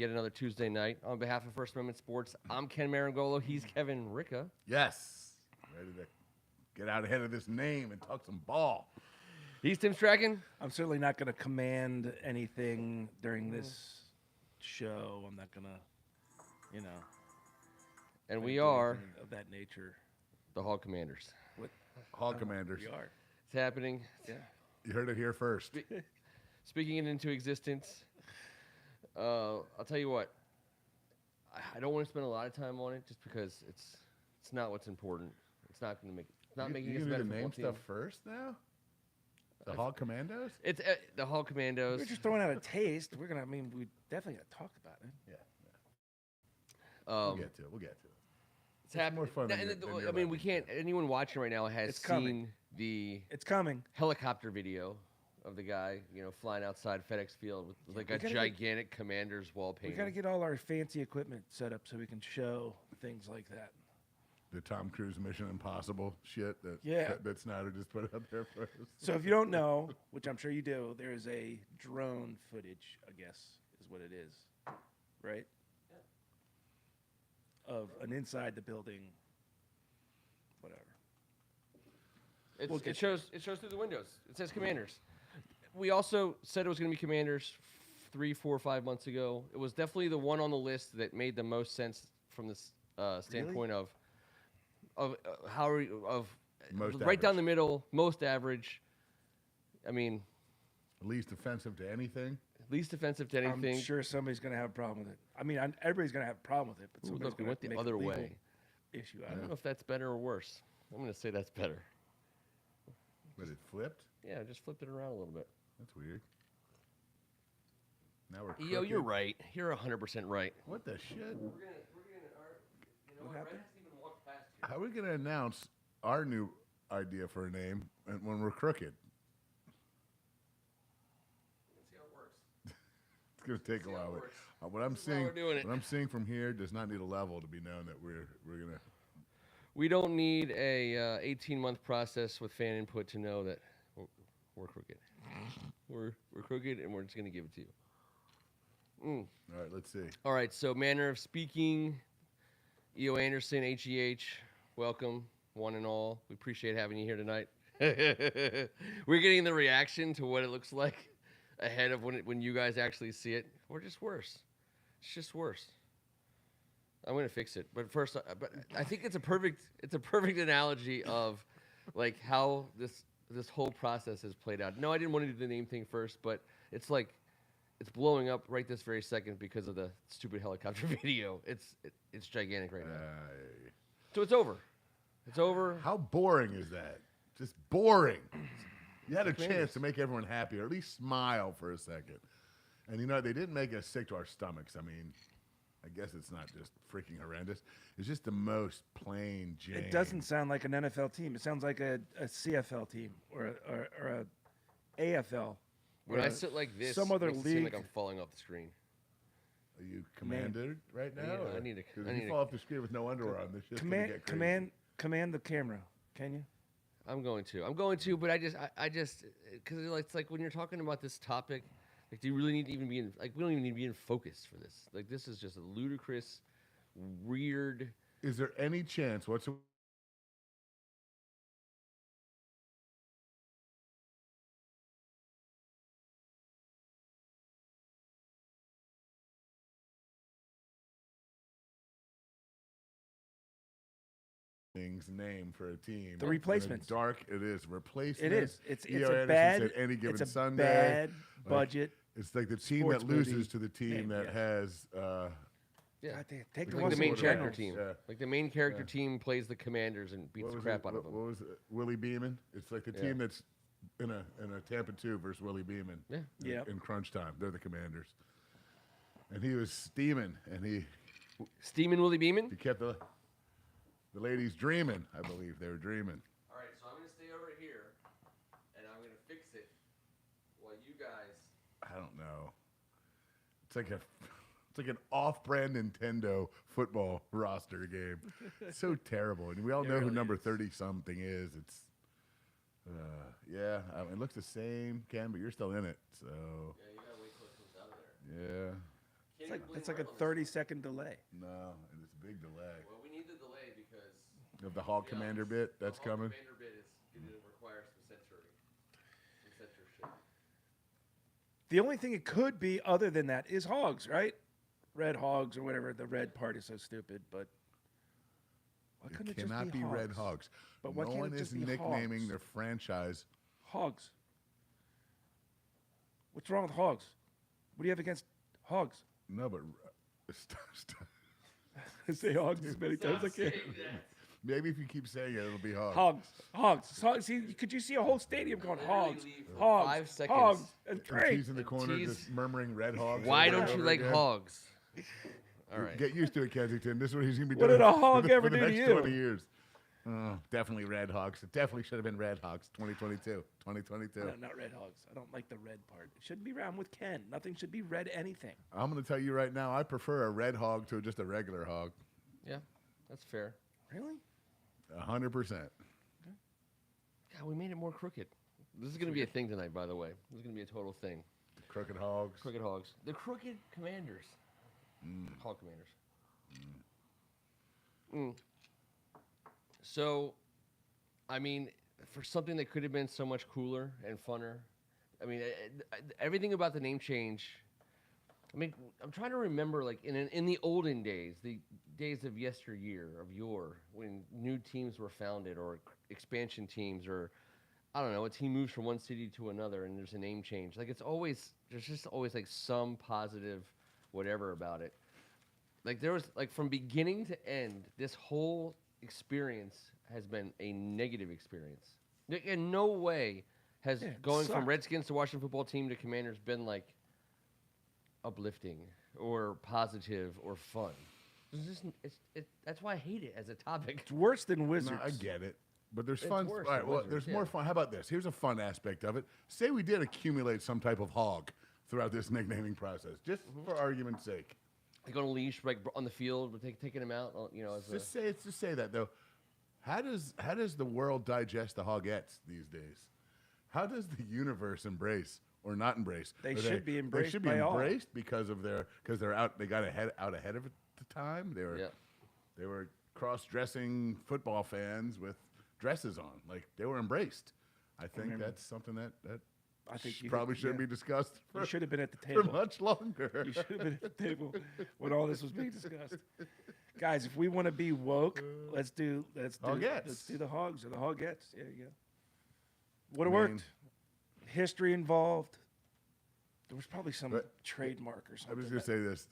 yet another Tuesday night. On behalf of First Amendment Sports, I'm Ken Marangolo. He's Kevin Ricca. Yes. Ready to get out ahead of this name and talk some ball. He's Tim Strachan. I'm certainly not going to command anything during this show. I'm not going to, And we do are anything of that nature. the Hall Commanders. Hall Commanders. We are. It's happening. Yeah. You heard it here first. Speaking it into existence, I'll tell you what. I don't want to spend a lot of time on it just because it's not what's important. It's not going to make it's not making us you better. do the name team. stuff first now? The Hall Commandos? It's the Hall Commandos. We're just throwing out a taste. We definitely got to talk about it. Yeah. Um, We'll get to it. It's happening. more fun than And your- than I your mean, we life. can't. Anyone watching right now has It's seen coming. the It's coming. helicopter video of the guy, flying outside FedEx Field with like we a gotta gigantic Commanders wall We painting. got to get all our fancy equipment set up so we can show things like that. The Tom Cruise Mission Impossible shit Yeah. that Snyder just put out there for us. So if you don't know, which I'm sure you do, there is a drone footage, I guess, is what it is, right? Of an inside the building, whatever. It shows through the windows. It says Commanders. We also said it was going to be Commanders 3, 4, 5 months ago. It was definitely the one on the list that made the most sense from this standpoint of Most right down average. the middle, most average. I mean, Least offensive to anything. least offensive to anything. I'm sure somebody's going to have a problem with it. I mean, everybody's going to have a problem with it, but Ooh, somebody's look, we going went to the make other a legal way. issue I out don't of know it. if that's better or worse. I'm going to say that's better. But it flipped? Yeah, I just flipped it around a little bit. That's weird. Now we're Yo, crooked. you're right. You're 100% right. What the shit? What happened? How are we going to announce our new idea for a name when we're crooked? Let's see how it works. It's going to take a See how it while. works. What I'm This is how seeing, we're doing it. what I'm seeing from here does not need a level to be known that we're going to. We don't need a 18-month process with fan input to know that we're crooked. We're crooked, and we're just going to give it to you. All right, let's see. All right, so manner of speaking, E.O. Anderson, HEH, welcome, one and all. We appreciate having you here tonight. We're getting the reaction to what it looks like ahead of when you guys actually see it. We're just worse. It's just worse. I'm gonna fix it, but first, but I think it's a perfect analogy of like how this whole process has played out. No, I didn't want to do the name thing first, but it's like it's blowing up right this very second because of the stupid helicopter video. It's gigantic right now. So it's over. It's over. How boring is that? Just boring. You had a Commanders. chance to make everyone happy, or at least smile for a second. And they didn't make us sick to our stomachs. I mean, I guess it's not just freaking horrendous. It's just the most plain Jane. It doesn't sound like an NFL team. It sounds like a CFL team or a AFL. When or I a- sit like this, some other it makes it seem like league. I'm falling off the screen. Are you commanded right now? Yeah, I or- need to- 'cause I if need you to- fall off the screen with no underwear on, this shit's gonna get crazy. Command the camera. Can you? I'm going to, but I just, because it's like when you're talking about this topic, like, do you really need to even be in, like, we don't even need to be in focus for this. Like, this is just a ludicrous, weird. Is there any chance whatsoever? Name for a team. The replacements. Dark, it is replacements. It is. It's E.O. a Anderson bad. said any given It's a Sunday. bad Like, budget. It's like the team sports that loses movie to the team name, that yes. has. Yeah. God damn, take the Like ones the that main were character generals. team. Yeah. Like the main character team plays the Commanders and beats What the was crap it? out of them. What was it? Willie Beeman? It's like the Yeah. team that's in a Tampa 2 versus Willie Beeman. Yeah. Yep. In crunch time, they're the Commanders. And he was steaming, and he Steamin' Willie Beeman? kept the ladies dreaming. I believe they were dreaming. All right, so I'm going to stay over here, and I'm going to fix it while you guys. I don't know. It's like an off-brand Nintendo football roster game. It's so terrible, and we all It know who really number is. 30-something is. It's it looks the same, Ken, but you're still in it. So Yeah, you got to wait till it comes out of there. yeah, It's like That's like a 30-second delay. No, and it's a big delay. Well, we need the delay because Of the Hog Commander bit that's the Hog coming. Commander bit is going to require some censorship. The only thing it could be other than that is hogs, right? Red hogs or whatever. The red part is so stupid, but why couldn't it cannot just be Red Hogs. But why no can't one it is just be nicknaming Hogs? their franchise. Hogs. What's wrong with hogs? What do you have against hogs? No, but I say hogs as many times as I can. maybe if you keep saying it, it'll be Hogs. Hogs. Hogs. So, see, could you see a whole stadium going hogs? Hogs. 5 seconds. Hogs. And And Brink. he's in the corner Tease. just murmuring Red Hogs. Why over and don't you over like again. hogs? All right. Get used to it, Kensington. This is what he's going to be What doing did a hog for the, ever for the do to next you? 20 years. Definitely Red Hogs. It definitely should have been Red Hogs 2022. 2022. No, not red hogs. I don't like the red part. It shouldn't be round with Ken. Nothing should be red anything. I'm going to tell you right now, I prefer a red hog to just a regular hog. Yeah, that's fair. Really? 100%. God, we made it more crooked. This is going to be a thing tonight, by the way. This is going to be a total thing. Crooked hogs. Crooked hogs. The crooked commanders. Hog commanders. So, I mean, for something that could have been so much cooler and funner, I mean, everything about the name change. I mean, I'm trying to remember, like in the olden days, the days of yesteryear, of yore, when new teams were founded or expansion teams, or I don't know, a team moves from one city to another, and there's a name change. Like there's just always like some positive, whatever about it. Like there was like from beginning to end, this whole experience has been a negative experience. In no way has going from sucked. Redskins to Washington Football Team to Commanders been like uplifting or positive or fun. It's just, that's why I hate it as a topic. It's worse than Wizards. No, I get it. But there's It's fun. worse All right, than well, Wizards, there's more yeah. fun. How about this? Here's a fun aspect of it. Say we did accumulate some type of hog throughout this nicknaming process, just for argument's sake. Like on a leash, like on the field, we're taking him out. You know, as Just say that though. How does the world digest the hogettes these days? How does the universe embrace or not embrace? They Are should be embraced They should be by all. embraced because they're out. They got out ahead of the time. They were cross-dressing football fans with dresses on. Like they were embraced. I think that's something that I think probably shouldn't be discussed You should have been at the for table. much longer. You should have been at the table when all this was being discussed. Guys, if we want to be woke, let's do the hogs or the hogettes. There you go. Would have worked. History involved. There was probably some trademark or I something. was going to say this: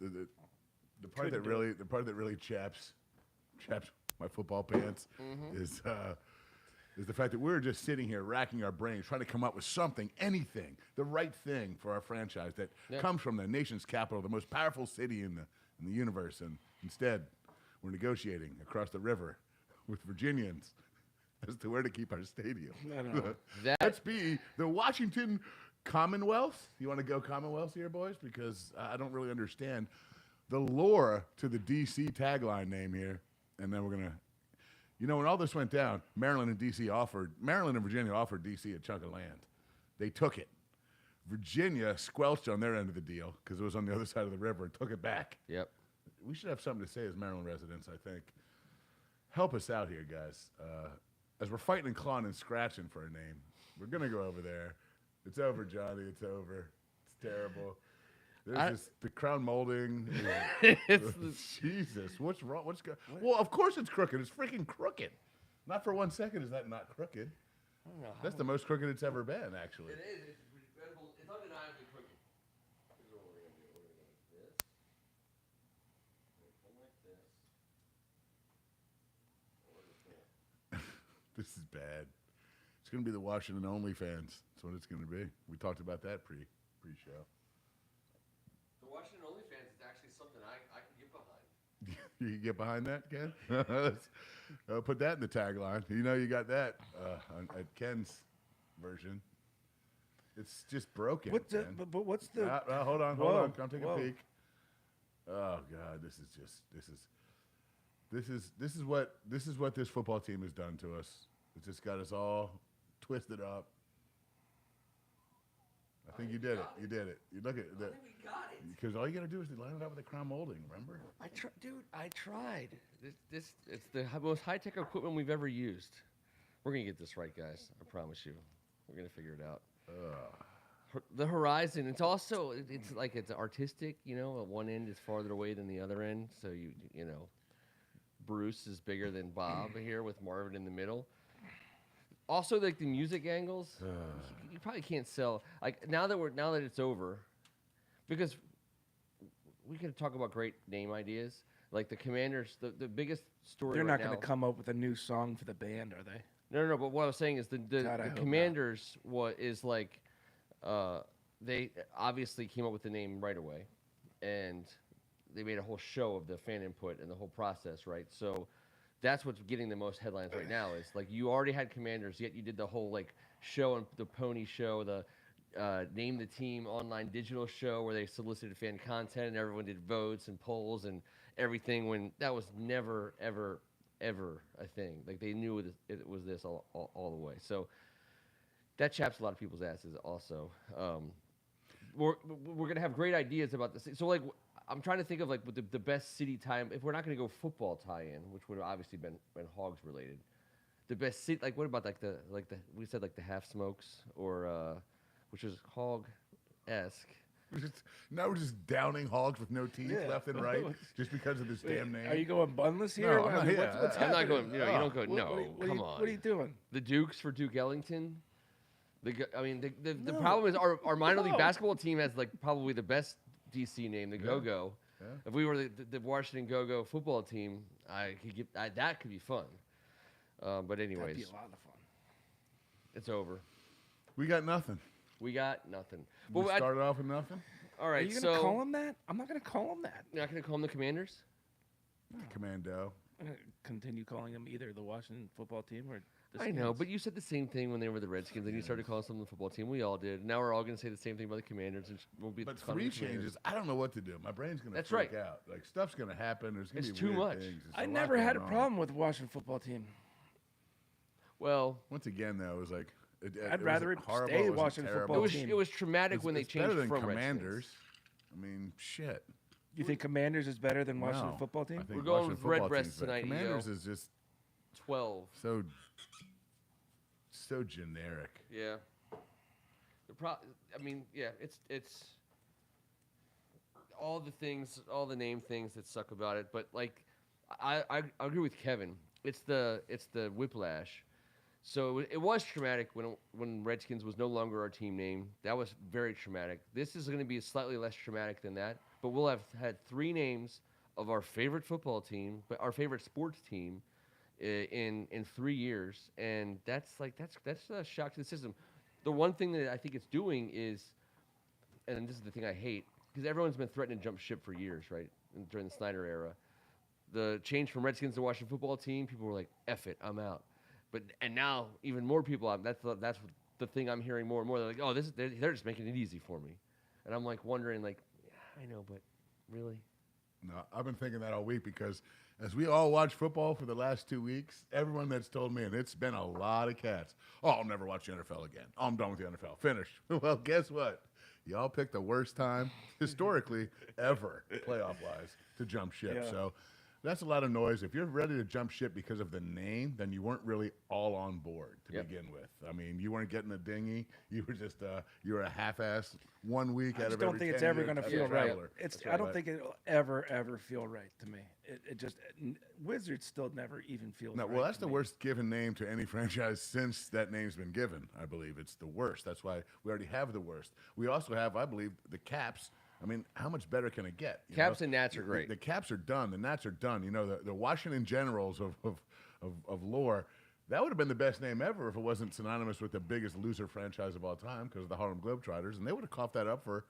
the part that really chaps my football pants is the fact that we're just sitting here racking our brains trying to come up with something, anything, the right thing for our franchise that comes from the nation's capital, the most powerful city in the universe, and instead we're negotiating across the river with Virginians as to where to keep our stadium. I don't know. Let's be the Washington Commonwealth. You want to go Commonwealth here, boys? Because I don't really understand the lore to the DC tagline name here. And then we're going to, when all this went down, Maryland and Virginia offered DC a chunk of land. They took it. Virginia squelched on their end of the deal because it was on the other side of the river and took it back. Yep. We should have something to say as Maryland residents, I think. Help us out here, guys. As we're fighting and clawing and scratching for a name, we're going to go over there. It's over, Johnny. It's over. It's terrible. There's the crown molding. Jesus, what's wrong? Well, of course it's crooked. It's freaking crooked. Not for 1 second is that not crooked. I don't know how That's the most crooked it's ever been, actually. It is. It's undeniably crooked. Here's what we're going to do. We're going to do this. We're going to come like this. We're just gonna- This is bad. It's going to be the Washington OnlyFans. That's what it's going to be. We talked about that pre-show. The Washington OnlyFans is actually something I can get behind. You can get behind that, Ken? Put that in the tagline. You got that at Ken's version. It's just broken. Ken. But what's the? Hold on. Come take Whoa. a peek. Oh God, this is what this football team has done to us. It's just got us all twisted up. I think you did it. You did it. You look at that. We got it. Because all you got to do is line it up with the crown molding, remember? I tried. It's the most high-tech equipment we've ever used. We're going to get this right, guys. I promise you. We're going to figure it out. The horizon, it's also, it's like it's artistic, you know, at one end is farther away than the other end. So, you know, Bruce is bigger than Bob here with Marvin in the middle. Also, like the music angles, you probably can't sell. Like now that it's over, because we can talk about great name ideas. Like the Commanders, the biggest story. They're right not going to now- come up with a new song for the band, are they? No. But what I was saying is the God, I hope Commanders is like, they obviously came up with the name right away, and they made a whole show of the fan input and the whole process, right? So that's what's getting the most headlines right now. Is like you already had Commanders, yet you did the whole like show and the pony show, the name the team online digital show where they solicited fan content and everyone did votes and polls and everything. When that was never ever a thing. Like they knew it was this all the way. So that chaps a lot of people's asses. Also, we're gonna have great ideas about this. So like. I'm trying to think of like the best city tie-in. If we're not going to go football tie-in, which would have obviously been Hogs related, the best city. Like what about like the we said like the Half Smokes or which is Hog-esque. Now we're just downing hogs with no teeth left and right just because of this damn name. Are you going bunless here? No, I'm not here. What's I'm not happening? going. You know, you don't go. No, come on. What are you doing? The Dukes for Duke Ellington. The problem is our minor league basketball team has like probably the best DC name, the Go-Go. Yeah. If we were the Washington Go-Go football team, that could be fun. But anyways, That'd be a lot of fun. it's over. We got nothing. We got nothing. We started off with nothing. All Are right, you going to call them that? I'm not going to call them that. You're not going to call them the Commanders? Commando. I'm going to continue calling them either the Washington football team or the I know, Skins. but you said the same thing when they were the Redskins, and you started calling them the football team. We all did. Now we're all going to say the same thing about the Commanders, and we'll be. But calling them three the Commanders. changes, I don't know what to do. My brain's going to That's freak right. out. Like, stuff's going to happen. There's going to be It's too weird much. things. There's I a lot never had a going on. problem with the Washington football team. Well, Once again, though, it was like... I'd rather it horrible. stay it wasn't Washington terrible. football it was team. it was traumatic when they It's changed better than from Commanders. Redskins. I mean, shit. You think Commanders is better than Washington No, football team? I think We're going Washington with football Redbreast team's better. tonight, Commanders Eo. is just 12. so generic. Yeah. I mean, yeah, it's all the name things that suck about it. But like, I agree with Kevin. It's the Whiplash. So it was traumatic when Redskins was no longer our team name. That was very traumatic. This is going to be slightly less traumatic than that. But we'll have had three names of our favorite football team, but our favorite sports team, in 3 years, and that's a shock to the system. The one thing that I think it's doing is, and this is the thing I hate, because everyone's been threatening to jump ship for years, right? During the Snyder era, the change from Redskins to Washington football team, people were like, "F it, I'm out." And now even more people, that's the thing I'm hearing more and more. They're like, "Oh, they're just making it easy for me," and I'm like wondering, like, yeah, I know, but really. No, I've been thinking that all week because as we all watch football for the last 2 weeks, everyone that's told me, and it's been a lot of cats, oh, I'll never watch the NFL again. Oh, I'm done with the NFL. Finished. Well, guess what? Y'all picked the worst time historically ever, playoff-wise, to jump ship. Yeah. So that's a lot of noise. If you're ready to jump ship because of the name, then you weren't really all on board to Yep. begin with. I mean, you weren't getting a dinghy. You were just you were a half-ass 1 week I out just of don't every think it's 10 ever years going to as a feel right. traveler. I don't think it'll ever feel right to me. It just Wizards still never even feels No, right. well, that's to the me. worst given name to any franchise since that name's been given. I believe it's the worst. That's why we already have the worst. We also have, I believe, the Caps. I mean, how much better can it get? you Caps know? and Nats are great. The Caps are done. The Nats are done. You know, the Washington Generals of lore. That would have been the best name ever if it wasn't synonymous with the biggest loser franchise of all time because of the Harlem Globetrotters, and they would have coughed that up for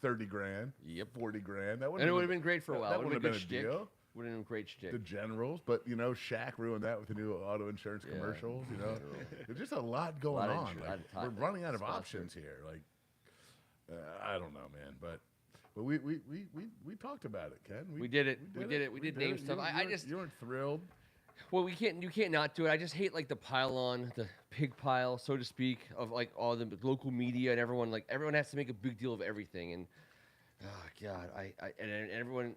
$30,000, Yep. $40,000. That And it would have been great for a while. That It would would have have been been a a deal. Would have been a great shtick. The Generals, but you know, Shaq ruined that with the new auto insurance Yeah. commercials. You know, there's just a lot going Lot of on. insur- Like, lot of we're running out of sponsors. options here. Like, I don't know, man, but we talked about it, Ken. We did it. We did it. We did name stuff. You I just you weren't thrilled. Well, you can't not do it. I just hate like the pile-on, the pig pile, so to speak, of like all the local media and everyone has to make a big deal of everything. And oh God, and everyone,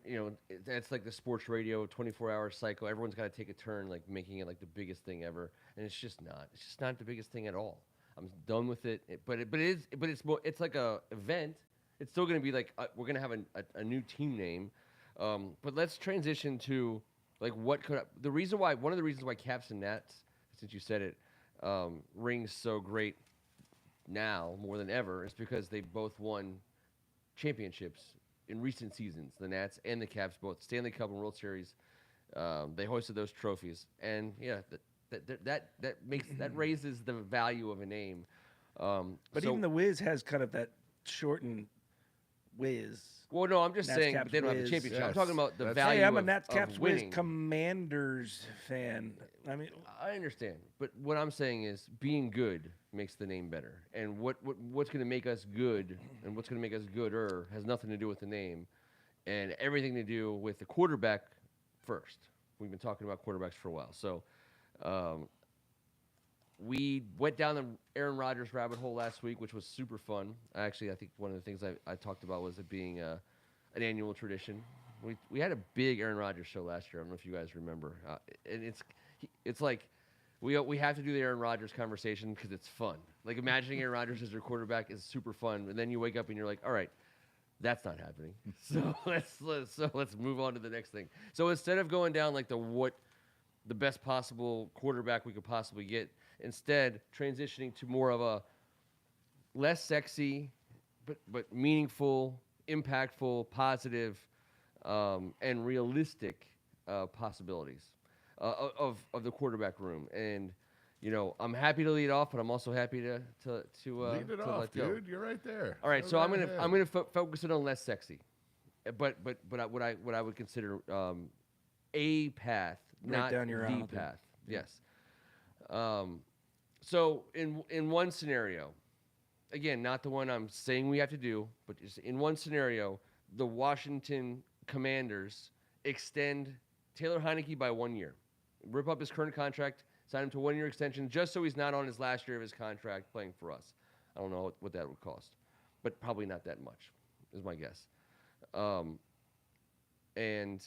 that's like the sports radio 24-hour cycle. Everyone's got to take a turn, like making it like the biggest thing ever, and it's just not. It's just not the biggest thing at all. I'm done with it. But it's more. It's like a event. It's still going to be like we're going to have a new team name, but let's transition to like one of the reasons why Caps and Nats, since you said it, rings so great now more than ever is because they both won championships in recent seasons. The Nats and the Caps both Stanley Cup and World Series. They hoisted those trophies, and yeah, that raises the value of a name. But even the Wiz has kind of that shortened Wiz. Well, no, I'm just Nats, saying Caps, they don't have the Wiz. championship. Yes. I'm talking about the That's- value. Hey, I'm a of, Nats, of Caps, Wiz winning. Commanders fan. I mean, I understand, but what I'm saying is being good makes the name better, and what's going to make us good and what's going to make us gooder has nothing to do with the name, and everything to do with the quarterback first. We've been talking about quarterbacks for a while, so we went down the Aaron Rodgers rabbit hole last week, which was super fun. I think one of the things I talked about was it being an annual tradition. We had a big Aaron Rodgers show last year. I don't know if you guys remember, and it's like we have to do the Aaron Rodgers conversation because it's fun. Like imagining Aaron Rodgers as your quarterback is super fun, and then you wake up and you're like, all right, that's not happening. So let's move on to the next thing. So instead of going down like the best possible quarterback we could possibly get, instead transitioning to more of a less sexy but meaningful, impactful, positive, and realistic possibilities of the quarterback room. And I'm happy to lead off, but I'm also happy to Lead it off, let go. dude. You're right there. All right, Go so I'm right gonna ahead. focus it on less sexy, but what I would consider a path, Right not down your the alley. path. Yes. So in one scenario, again, not the one I'm saying we have to do, but just in one scenario, the Washington Commanders extend Taylor Heineke by 1 year, rip up his current contract, sign him to a 1-year extension, just so he's not on his last year of his contract playing for us. I don't know what that would cost, but probably not that much, is my guess. And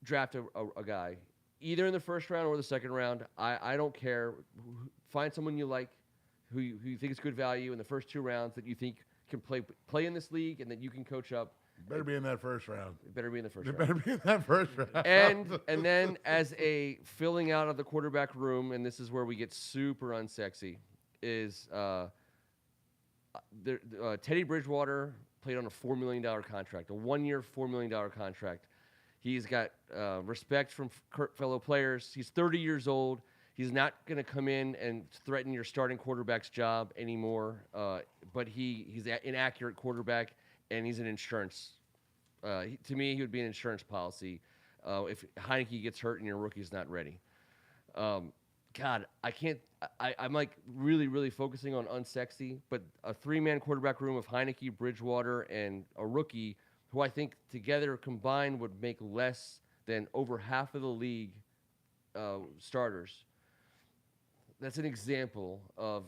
draft a guy, either in the first round or the second round. I don't care. Find someone you like, who you think is good value in the first 2 rounds that you think can play in this league and that you can coach up. Better be in that first round. It better be in the first You round. better be in that first round. And then as a filling out of the quarterback room, and this is where we get super unsexy, is Teddy Bridgewater played on a $4 million contract, a 1-year $4 million contract. He's got respect from fellow players. He's 30 years old. He's not going to come in and threaten your starting quarterback's job anymore. But he's an inaccurate quarterback, and he's an insurance. To me, he would be an insurance policy if Heineke gets hurt and your rookie's not ready. God, I can't. I'm like really, really focusing on unsexy, but a 3-man quarterback room of Heineke, Bridgewater, and a rookie who I think together combined would make less than over half of the league starters. That's an example of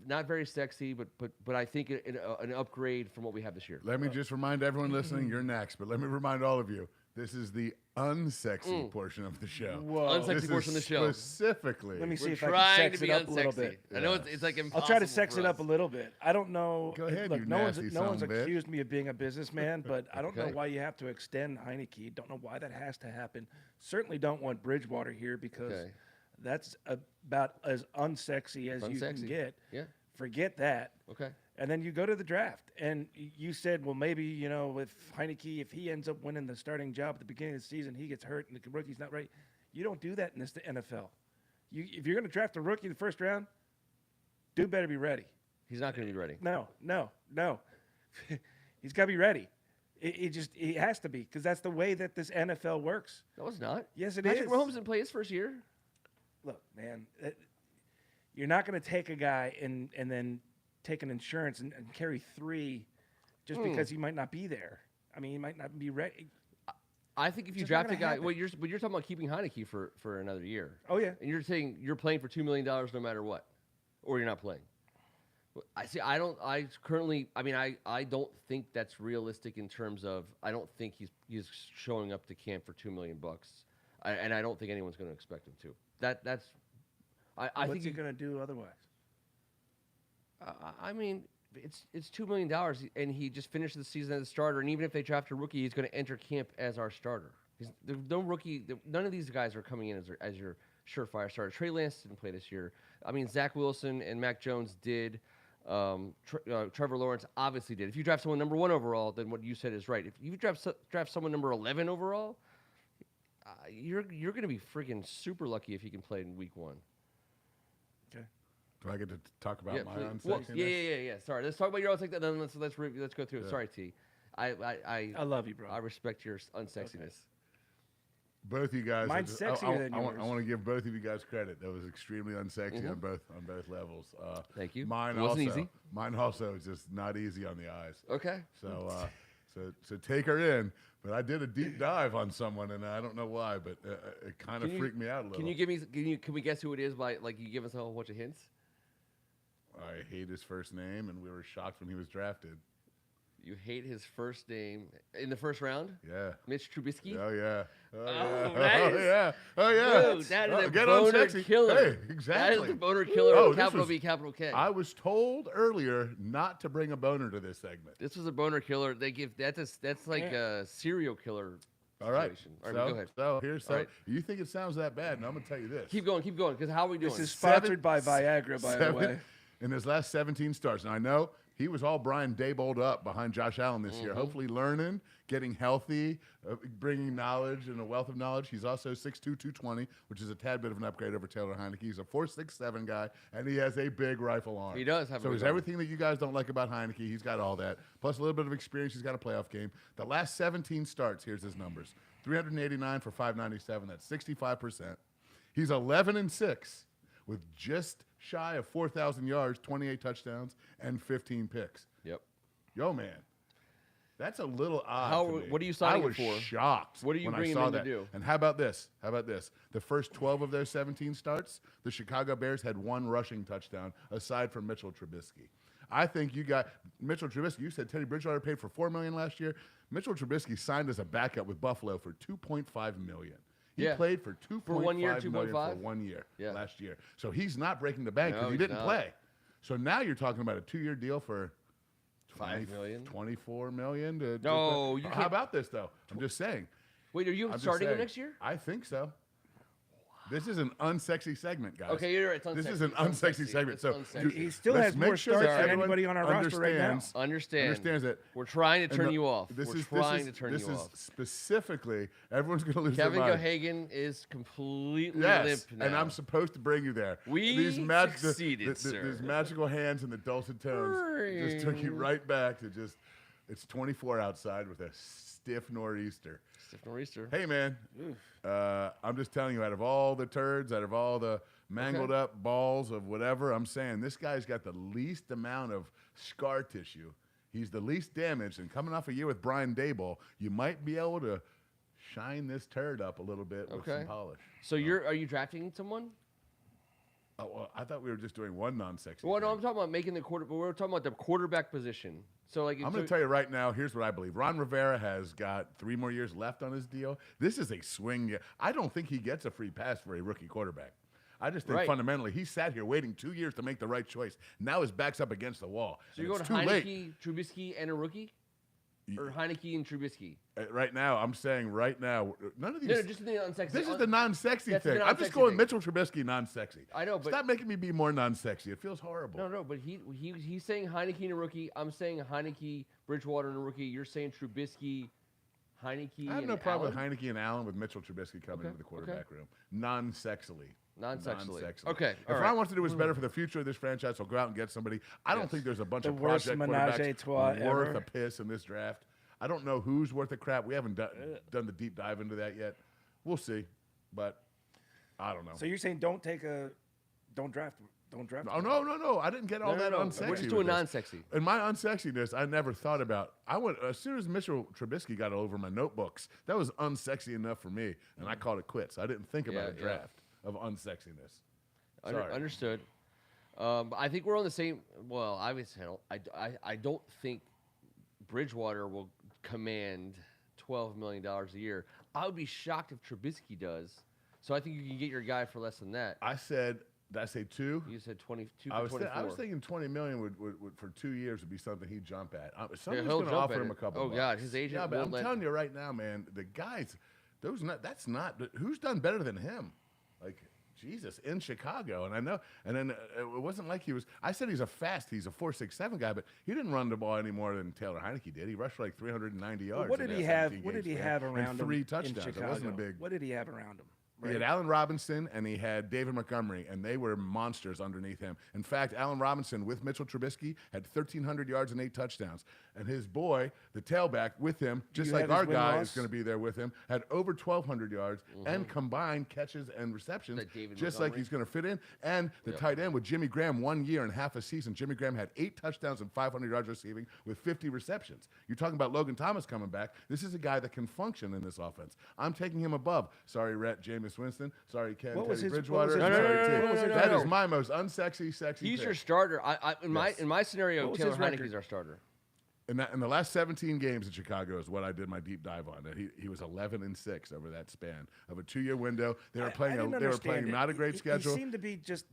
not very sexy, but I think an upgrade from what we have this year. Let me just remind everyone listening, you're next, but let me remind all of you, this is the unsexy portion of the show. Whoa. Unsexy This portion is of the show. Specifically. Let me see We're if I can trying sex to it be up a little unsexy. bit. I know it's like impossible. I'll try to sex for it us. up a little bit. I don't know. Go ahead, Look, you no one's nasty son of a bitch. accused me of being a businessman, but I don't know Okay. why you have to extend Heineke. Don't know why that has to happen. Certainly don't want Bridgewater here because Okay. that's about as unsexy as you can Unsexy. get. Yeah. Forget that. Okay. And then you go to the draft, and you said, well, maybe, with Heineke, if he ends up winning the starting job at the beginning of the season, he gets hurt and the rookie's not right. You don't do that in the NFL. If you're going to draft a rookie in the first round, dude better be ready. He's not going to be ready. No. He's got to be ready. He has to be because that's the way that this NFL works. No, it's not. Yes, it Patrick is. Mahomes didn't play his first year. Look, man, you're not going to take a guy and then take an insurance and carry 3 just because he might not be there. I mean, he might not be ready. I think if you Just draft not a gonna guy, happen. but you're talking about keeping Heineke for another year. Oh yeah. And you're saying you're playing for $2 million no matter what, or you're not playing. I see. I don't. I currently. I mean, I don't think that's realistic in terms of. I don't think he's showing up to camp for $2 million. And I don't think anyone's going to expect him to. That's. I What's think he gonna do otherwise? I mean, it's $2 million, and he just finished the season as a starter. And even if they draft a rookie, he's going to enter camp as our starter. There's no rookie. None of these guys are coming in as your surefire starter. Trey Lance didn't play this year. I mean, Zach Wilson and Mac Jones did. Trevor Lawrence obviously did. If you draft someone number 1 overall, then what you said is right. If you draft someone number 11 overall, you're going to be freaking super lucky if you can play in week 1. Okay. Do I get to talk about my please. unsexiness? Yeah. Sorry. Let's talk about your unsexiness. Then let's go through it. Sorry, T. I love you, bro. I respect your unsexiness. Okay. Both you guys. Mine's sexier than yours. I want to give both of you guys credit. That was extremely unsexy on both levels. Thank you. Mine It wasn't also. easy. Mine also is just not easy on the eyes. Okay. So so take her in. But I did a deep dive on someone, and I don't know why, but it kind of freaked me out a little. Can we guess who it is by like you give us a whole bunch of hints? I hate his first name, and we were shocked when he was drafted. You hate his first name in the first round? Yeah. Mitch Trubisky? Oh, yeah. Nice. Oh, yeah. Dude, that is a Get boner unsexy. killer. Hey, exactly. That is the boner killer. Oh, Capital B, capital K. I was told earlier not to bring a boner to this segment. This was a boner killer. They give that's like a serial killer. All right. Situation. All right, go ahead. So right. you think it sounds that bad? And I'm gonna tell you this. Keep going, because how are we doing? This is sponsored by Viagra, by the way. In his last 17 starts, and I know he was all Brian Dabolled up behind Josh Allen this year. Hopefully learning, getting healthy, bringing knowledge and a wealth of knowledge. He's also 6'2", 220, which is a tad bit of an upgrade over Taylor Heineke. He's a 4.67 guy, and he has a big rifle arm. He does have a So big he's arm. everything that you guys don't like about Heineke. He's got all that. Plus a little bit of experience. He's got a playoff game. The last 17 starts, here's his numbers. 389 for 597. That's 65%. He's 11-6 with just shy of 4,000 yards, 28 touchdowns, and 15 picks. Yep. Yo, man, that's a little odd. to me. What are you signing I was him for? shocked. What are you when bringing I saw him to that. do? And how about this? The first 12 of their 17 starts, the Chicago Bears had 1 rushing touchdown, aside from Mitchell Trubisky. I think you got Mitchell Trubisky. You said Teddy Bridgewater paid for $4 million last year. Mitchell Trubisky signed as a backup with Buffalo for $2.5 million. He played for $2.5 million for 1 year last year. So he's not breaking the bank because he didn't play. So now you're talking about a 2-year deal for $5 million, $24 million. No, you How can't. about this though? I'm just saying. Wait, are you I'm starting him just next saying. year? I think so. This is an unsexy segment, guys. Okay, you're right. It's This unsexy. is an It's unsexy segment. It's So unsexy. He still let's has make more sure starts that than everyone anybody on our roster right now. understands it. We're trying to And turn you off. This We're is trying to turn you off. Specifically, everyone's going to lose Kevin their mind. Gahagan is completely Yes, limp now. and I'm supposed to bring you there. We succeeded, sir. These magical hands and the dulcet tones just took you right back to just. It's 24 outside with a stiff nor'easter. Stiff nor'easter. Hey, man, I'm just telling you, out of all the turds, out of all the mangled up balls of whatever, I'm saying this guy's got the least amount of scar tissue. He's the least damaged, and coming off a year with Brian Daboll, you might be able to shine this turd up a little bit with some polish. So are you drafting someone? Oh, well, I thought we were just doing one non-sexy. Well, no, thing. I'm talking about making the quarter. But we're talking about the quarterback position. So, like, I'm going to tell you right now, here's what I believe. Ron Rivera has got 3 more years left on his deal. This is a swing year. I don't think he gets a free pass for a rookie quarterback. I just think fundamentally he sat here waiting 2 years to make the right choice. Now his back's up against the wall. So you're going too late. Heineke, Trubisky, and a rookie? Or Heineke and Trubisky? Right now, I'm saying right now, none of these. No, just the unsexy. This is the non-sexy That's the thing. I'm just non-sexy going thing. Mitchell Trubisky non-sexy. I know, but stop making me be more non-sexy. It feels horrible. No, but he's saying Heineke and a rookie. I'm saying Heineke, Bridgewater and a rookie. You're saying Trubisky, Heineke. I have no and problem Allen? with Heineke and Allen with Mitchell Trubisky coming into the quarterback room. Non-sexily. Non-sexually. Non-sexily. Okay. If Ron wants to do what's better for the future of this franchise, he'll go out and get somebody. I don't think there's a bunch The of worst project menage a trois quarterbacks worth ever. a piss in this draft. I don't know who's worth a crap. We haven't done the deep dive into that yet. We'll see, but I don't know. So you're saying don't draft don't draft. Oh no! I didn't get all that unsexy. We're just doing non-sexy. And my unsexiness, I never thought about. I went as soon as Mitchell Trubisky got over my notebooks. That was unsexy enough for me, and I called it quits. I didn't think about a draft of unsexiness. Understood. I think we're on the same. Well, I don't think Bridgewater will command $12 million a year. I would be shocked if Trubisky does. So I think you can get your guy for less than that. I said, did I say 2? You said 22 I for was 24. I was thinking $20 million would for 2 years would be something he'd jump at. Somebody's he'll going to jump offer at him it. a couple. Oh bucks. God, his agent. Yeah, but won't I'm telling you right now, man, the guys, that's not who's done better than him. Like Jesus in Chicago, and I know, and then it wasn't like he was. I said he's a 4.67 guy, but he didn't run the ball any more than Taylor Heineke did. He rushed for like 390 yards. What did he have? What did he have around him? 3 touchdowns. In Chicago? It wasn't a big. What did he have around him? He had Allen Robinson and he had David Montgomery, and they were monsters underneath him. In fact, Allen Robinson with Mitchell Trubisky had 1,300 yards and 8 touchdowns. And his boy, the tailback, with him, just like our guy is going to be there with him, had over 1,200 yards and combined catches and receptions, just like he's going to fit in. And the tight end with Jimmy Graham, 1 year and half a season. Jimmy Graham had 8 touchdowns and 500 yards receiving with 50 receptions. You're talking about Logan Thomas coming back. This is a guy that can function in this offense. I'm taking him above. Sorry, Rhett, Jameis Winston. Sorry, Ken, Teddy Bridgewater. That is my most unsexy, sexy He's pick. your starter. In my scenario, Taylor Heineke's our starter. In the last 17 games in Chicago is what I did my deep dive on. He was 11-6 over that span of a 2-year window. They were playing not a great schedule. He seemed to be just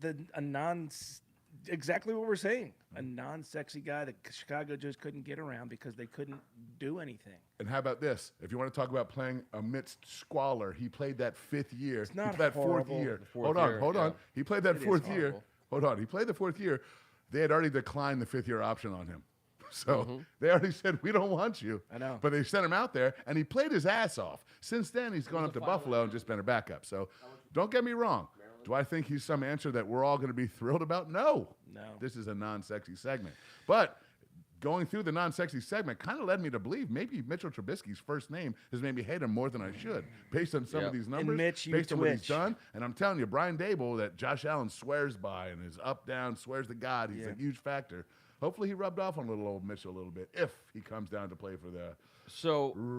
exactly what we're saying. A non-sexy guy that Chicago just couldn't get around because they couldn't do anything. And how about this? If you want to talk about playing amidst squalor, he played that 5th year. It's not he played that horrible. 4th year. Hold on. He played that 4th year. horrible. Hold on. He played the 4th year. They had already declined the 5th year option on him. So they already said, we don't want you. I know. But they sent him out there, and he played his ass off. Since then, he's gone up to Buffalo and just been a backup. So don't get me wrong. Do I think he's some answer that we're all going to be thrilled about? No. This is a non-sexy segment. But going through the non-sexy segment kind of led me to believe maybe Mitchell Trubisky's first name has made me hate him more than I should, based on some of these numbers, Mitch, based on what he's done. And I'm telling you, Brian Dable, that Josh Allen swears by and is up, down, swears to God, he's a huge factor. Hopefully he rubbed off on little old Mitchell a little bit if he comes down to play for the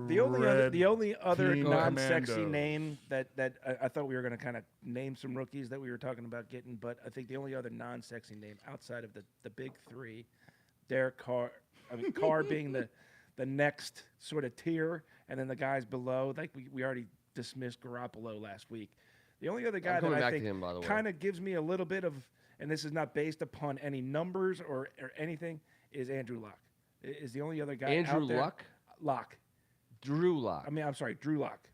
the only other non-sexy Commandos. name that I thought we were going to kind of name some rookies that we were talking about getting, but I think the only other non-sexy name outside of the big 3, Derek Carr, Carr being the next sort of tier, and then the guys below, like we already dismissed Garoppolo last week. The only other guy that I think kind of gives me a little bit of, and this is not based upon any numbers or anything, is Andrew Luck. Is the only other guy Andrew out there. Luck? Luck. Drew Luck. I'm sorry, Drew Luck.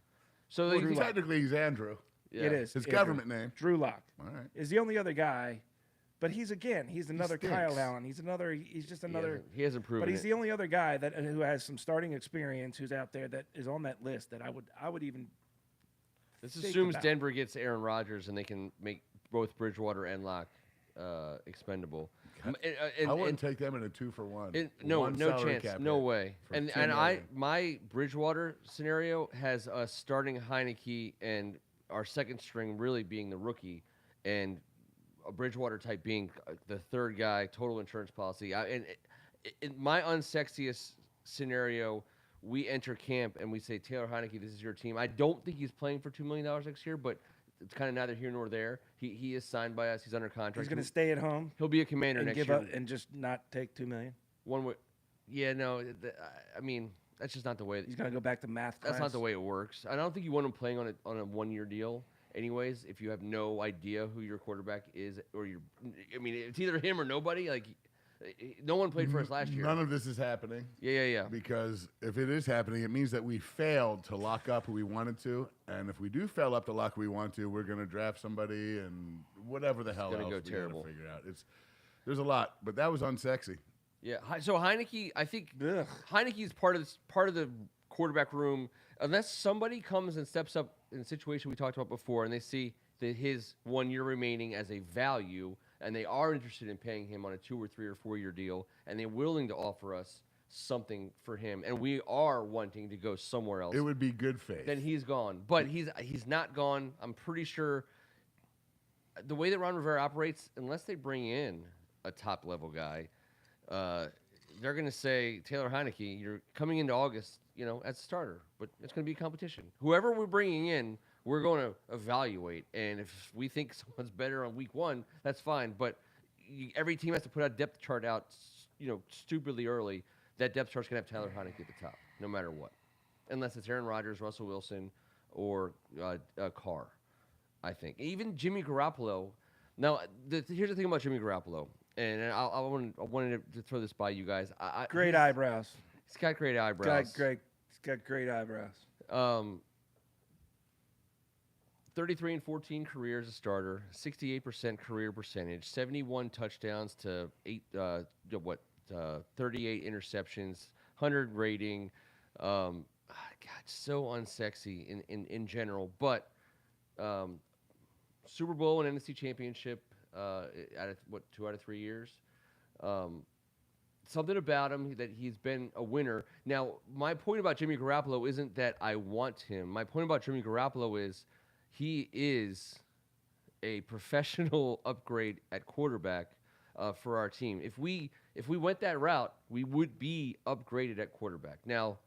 So technically he's Andrew. Yeah. It is His Andrew. government name. Drew Luck. All right. Is the only other guy, but he's another Kyle Allen. He's just another. He hasn't proven But he's it. the only other guy who has some starting experience who's out there that is on that list that I would even. This think assumes about. Denver gets Aaron Rodgers and they can make both Bridgewater and Locke expendable. I wouldn't take them in a 2-for-1. No chance, no way. And my Bridgewater scenario has us starting Heineke and our second string really being the rookie, and a Bridgewater type being the third guy, total insurance policy. In my unsexiest scenario, we enter camp and we say, Taylor Heineke, this is your team. I don't think he's playing for $2 million next year, but it's kind of neither here nor there. He is signed by us. He's under contract. He's going to stay at home. He'll be a commander and next give year. up and just not take $2 million. One way. Yeah, no. I mean, that's just not the way. He's going to go back to math class. That's not the way it works. I don't think you want him playing on a 1-year deal. Anyways, if you have no idea who your quarterback is, or it's either him or nobody. Like, no one played for us last year. None of this is happening. Yeah. Because if it is happening, it means that we failed to lock up who we wanted to. And if we do fail up to lock who we want to, we're going to draft somebody and whatever the hell else we're going to figure out. There's a lot, but that was unsexy. Yeah. So Heineke, I think Heineke is part of the quarterback room. Unless somebody comes and steps up in the situation we talked about before, and they see that his 1 year remaining as a value, and they are interested in paying him on a 2 or 3 or 4 year deal, and they're willing to offer us something for him, and we are wanting to go somewhere else. It would be good faith. Then he's gone, but he's not gone. I'm pretty sure. the way that Ron Rivera operates, unless they bring in a top-level guy, they're going to say, Taylor Heineke, you're coming into August, as a starter, but it's going to be a competition. Whoever we're bringing in, we're going to evaluate, and if we think someone's better on week 1, that's fine, but every team has to put a depth chart out, stupidly early. That depth chart's going to have Taylor Heineke at the top, no matter what, unless it's Aaron Rodgers, Russell Wilson, or Carr, I think. Even Jimmy Garoppolo. Now, here's the thing about Jimmy Garoppolo, and I wanted to throw this by you guys. Great eyebrows. He's got great eyebrows. He's got great eyebrows. 33-14 career as a starter, 68% career percentage, 71 touchdowns to 38 interceptions, 100 rating. God, so unsexy in general. But Super Bowl and NFC Championship, 2 out of 3 years. Something about him that he's been a winner. Now, my point about Jimmy Garoppolo isn't that I want him. My point about Jimmy Garoppolo is he is a professional upgrade at quarterback for our team. If we went that route, we would be upgraded at quarterback. Now,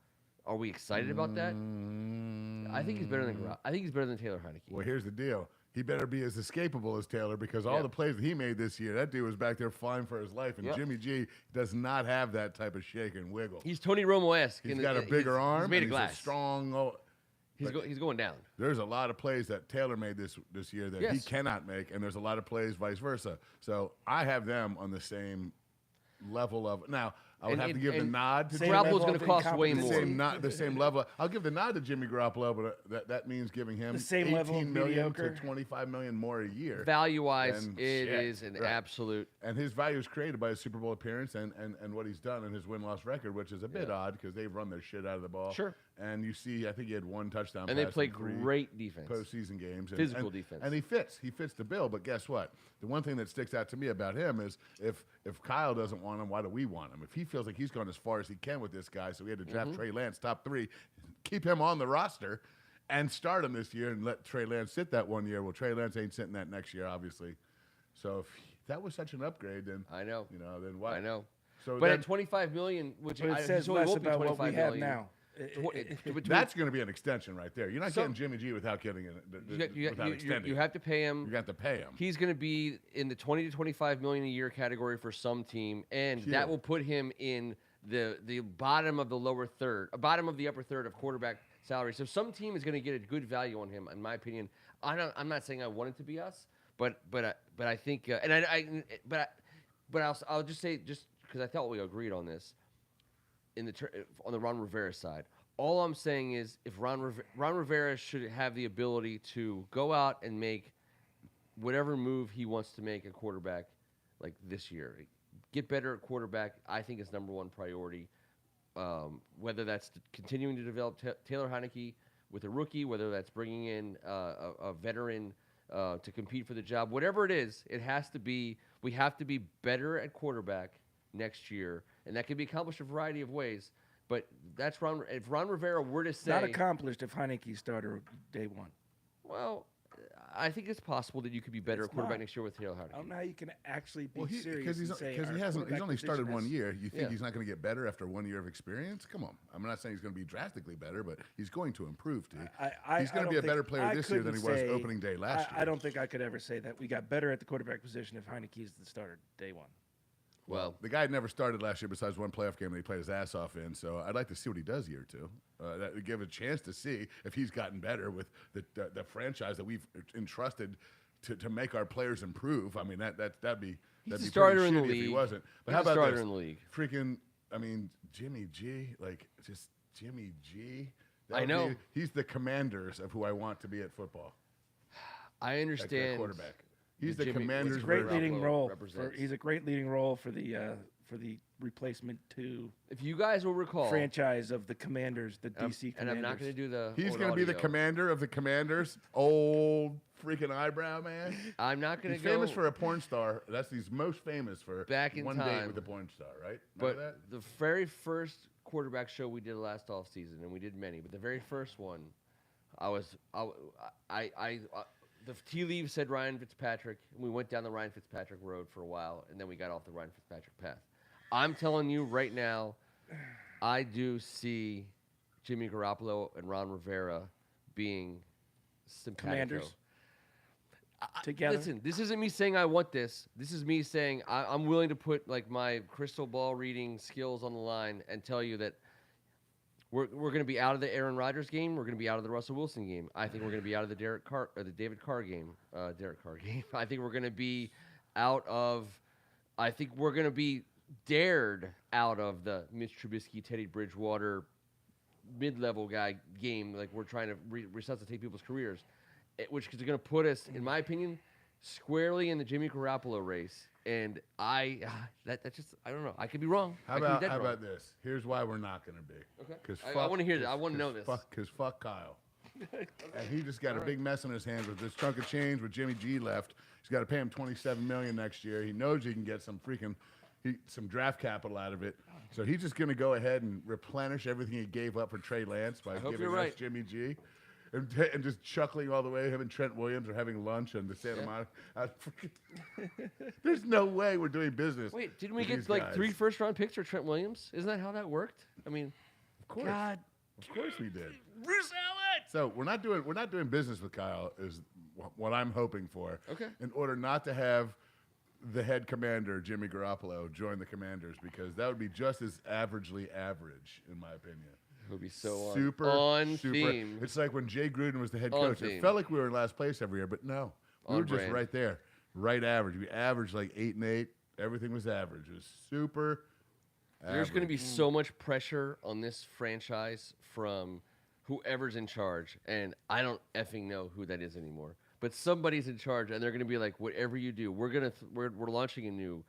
are we excited about that? I think he's better than I think he's better than Taylor Heineke. Well, here's the deal. He better be as escapable as Taylor because all the plays that he made this year, that dude was back there flying for his life. And Jimmy G does not have that type of shake and wiggle. He's Tony Romo-esque. He's got a bigger arm. He's made of and glass. He's a strong. He's going down. There's a lot of plays that Taylor made this year that he cannot make, and there's a lot of plays vice versa. So I have them on the same level of now. I would have to give the nod to Garoppolo's going to cost way more. The same level. I'll give the nod to Jimmy Garoppolo, but that means giving him the same level of million to $25 million more a year. Value-wise, it is an absolute. And his value is created by his Super Bowl appearance and what he's done and his win-loss record, which is a bit odd because they've run their shit out of the ball. Sure. And you see, I think he had 1 touchdown. And they play great defense. Postseason games. Physical defense. And he fits the bill. But guess what? The one thing that sticks out to me about him is if Kyle doesn't want him, why do we want him? If he feels like he's gone as far as he can with this guy, so we had to draft Trey Lance top 3, keep him on the roster, and start him this year and let Trey Lance sit that 1 year. Well, Trey Lance ain't sitting that next year, obviously. So if that was such an upgrade, then I know. Then why? I know. So but at $25 million, which it says less about what we have now. That's going to be an extension right there. You're not getting Jimmy G without getting without extending. You have to pay him. You got to pay him. He's going to be in the 20 to 25 million a year category for some team, and that will put him in the bottom of the lower third, bottom of the upper third of quarterback salary. So some team is going to get a good value on him, in my opinion. I'm not saying I want it to be us, but I think I'll just say just because I thought we agreed on this. On the Ron Rivera side, all I'm saying is if Ron Rivera should have the ability to go out and make whatever move he wants to make at quarterback, like this year, get better at quarterback. I think is number 1 priority. Whether that's continuing to develop Taylor Heineke with a rookie, whether that's bringing in a veteran to compete for the job, whatever it is, it has to be. We have to be better at quarterback next year, and that can be accomplished a variety of ways. But that's if Ron Rivera were to say not accomplished if Heineke started day 1. Well, I think it's possible that you could be better at quarterback next year with Taylor Heineke. I don't know how you can actually be serious because he's only started 1 year. You think he's not going to get better after 1 year of experience? Come on, I'm not saying he's going to be drastically better, but he's going to improve. He's going to be a better player this year than he was opening day last year. I don't think I could ever say that we got better at the quarterback position if Heineke is the starter day 1. Well, the guy had never started last year besides 1 playoff game that he played his ass off in. So I'd like to see what he does year 2. That would give a chance to see if he's gotten better with the franchise that we've entrusted to make our players improve. I mean, that'd be starter in the league league. If he wasn't. But He's how about starter this? In the league. Freaking, I mean, Jimmy G, just Jimmy G. I know. He's the Commanders of who I want to be at football. I understand. At quarterback. He's the Commanders. He's a great leading role. He's a great leading role for the replacement to. If you guys will recall, franchise of the Commanders, the DC Commanders. And I'm not going to do the. He's going to be the commander of the Commanders. Old freaking eyebrow man. I'm not going to go. He's famous for a porn star. He's most famous for back in one time date with a porn star, right? Remember that? The very first quarterback show we did last offseason, and we did many, but the very first one, The tea leaves said Ryan Fitzpatrick, and we went down the Ryan Fitzpatrick road for a while, and then we got off the Ryan Fitzpatrick path. I'm telling you right now, I do see Jimmy Garoppolo and Ron Rivera being simpatico. Commanders. Together. Listen, this isn't me saying I want this. This is me saying I'm willing to put like my crystal ball reading skills on the line and tell you that we're going to be out of the Aaron Rodgers game. We're going to be out of the Russell Wilson game. I think we're going to be out of the David Carr game. I think we're going to be out of. I think we're going to be dared out of the Mitch Trubisky, Teddy Bridgewater, mid-level guy game. Like we're trying to resuscitate people's careers, which is going to put us, in my opinion, squarely in the Jimmy Garoppolo race. And I don't know. I could be wrong. How about this? Here's why we're not going to be. Okay. I want to hear that. I want to know this. Because fuck Kyle. And he just got a big mess on his hands with this chunk of change with Jimmy G left. He's got to pay him $27 million next year. He knows he can get some some draft capital out of it. So he's just going to go ahead and replenish everything he gave up for Trey Lance by giving us Jimmy G. And just chuckling all the way, him and Trent Williams are having lunch on the Santa Monica. There's no way we're doing business. Wait, didn't we get like 3 first-round picks for Trent Williams? Isn't that how that worked? I mean, of course. God. Of course we did. Bruce Allen! So we're not doing business with Kyle is what I'm hoping for. Okay. In order not to have the head commander, Jimmy Garoppolo, join the Commanders, because that would be just as averagely average, in my opinion. It would be so super theme. It's like when Jay Gruden was the head coach. It felt like we were in last place every year, but no. We were just right there. Right average. We averaged like 8-8. Everything was average. It was super average. There's going to be so much pressure on this franchise from whoever's in charge, and I don't effing know who that is anymore. But somebody's in charge, and they're going to be like, whatever you do, we're launching a new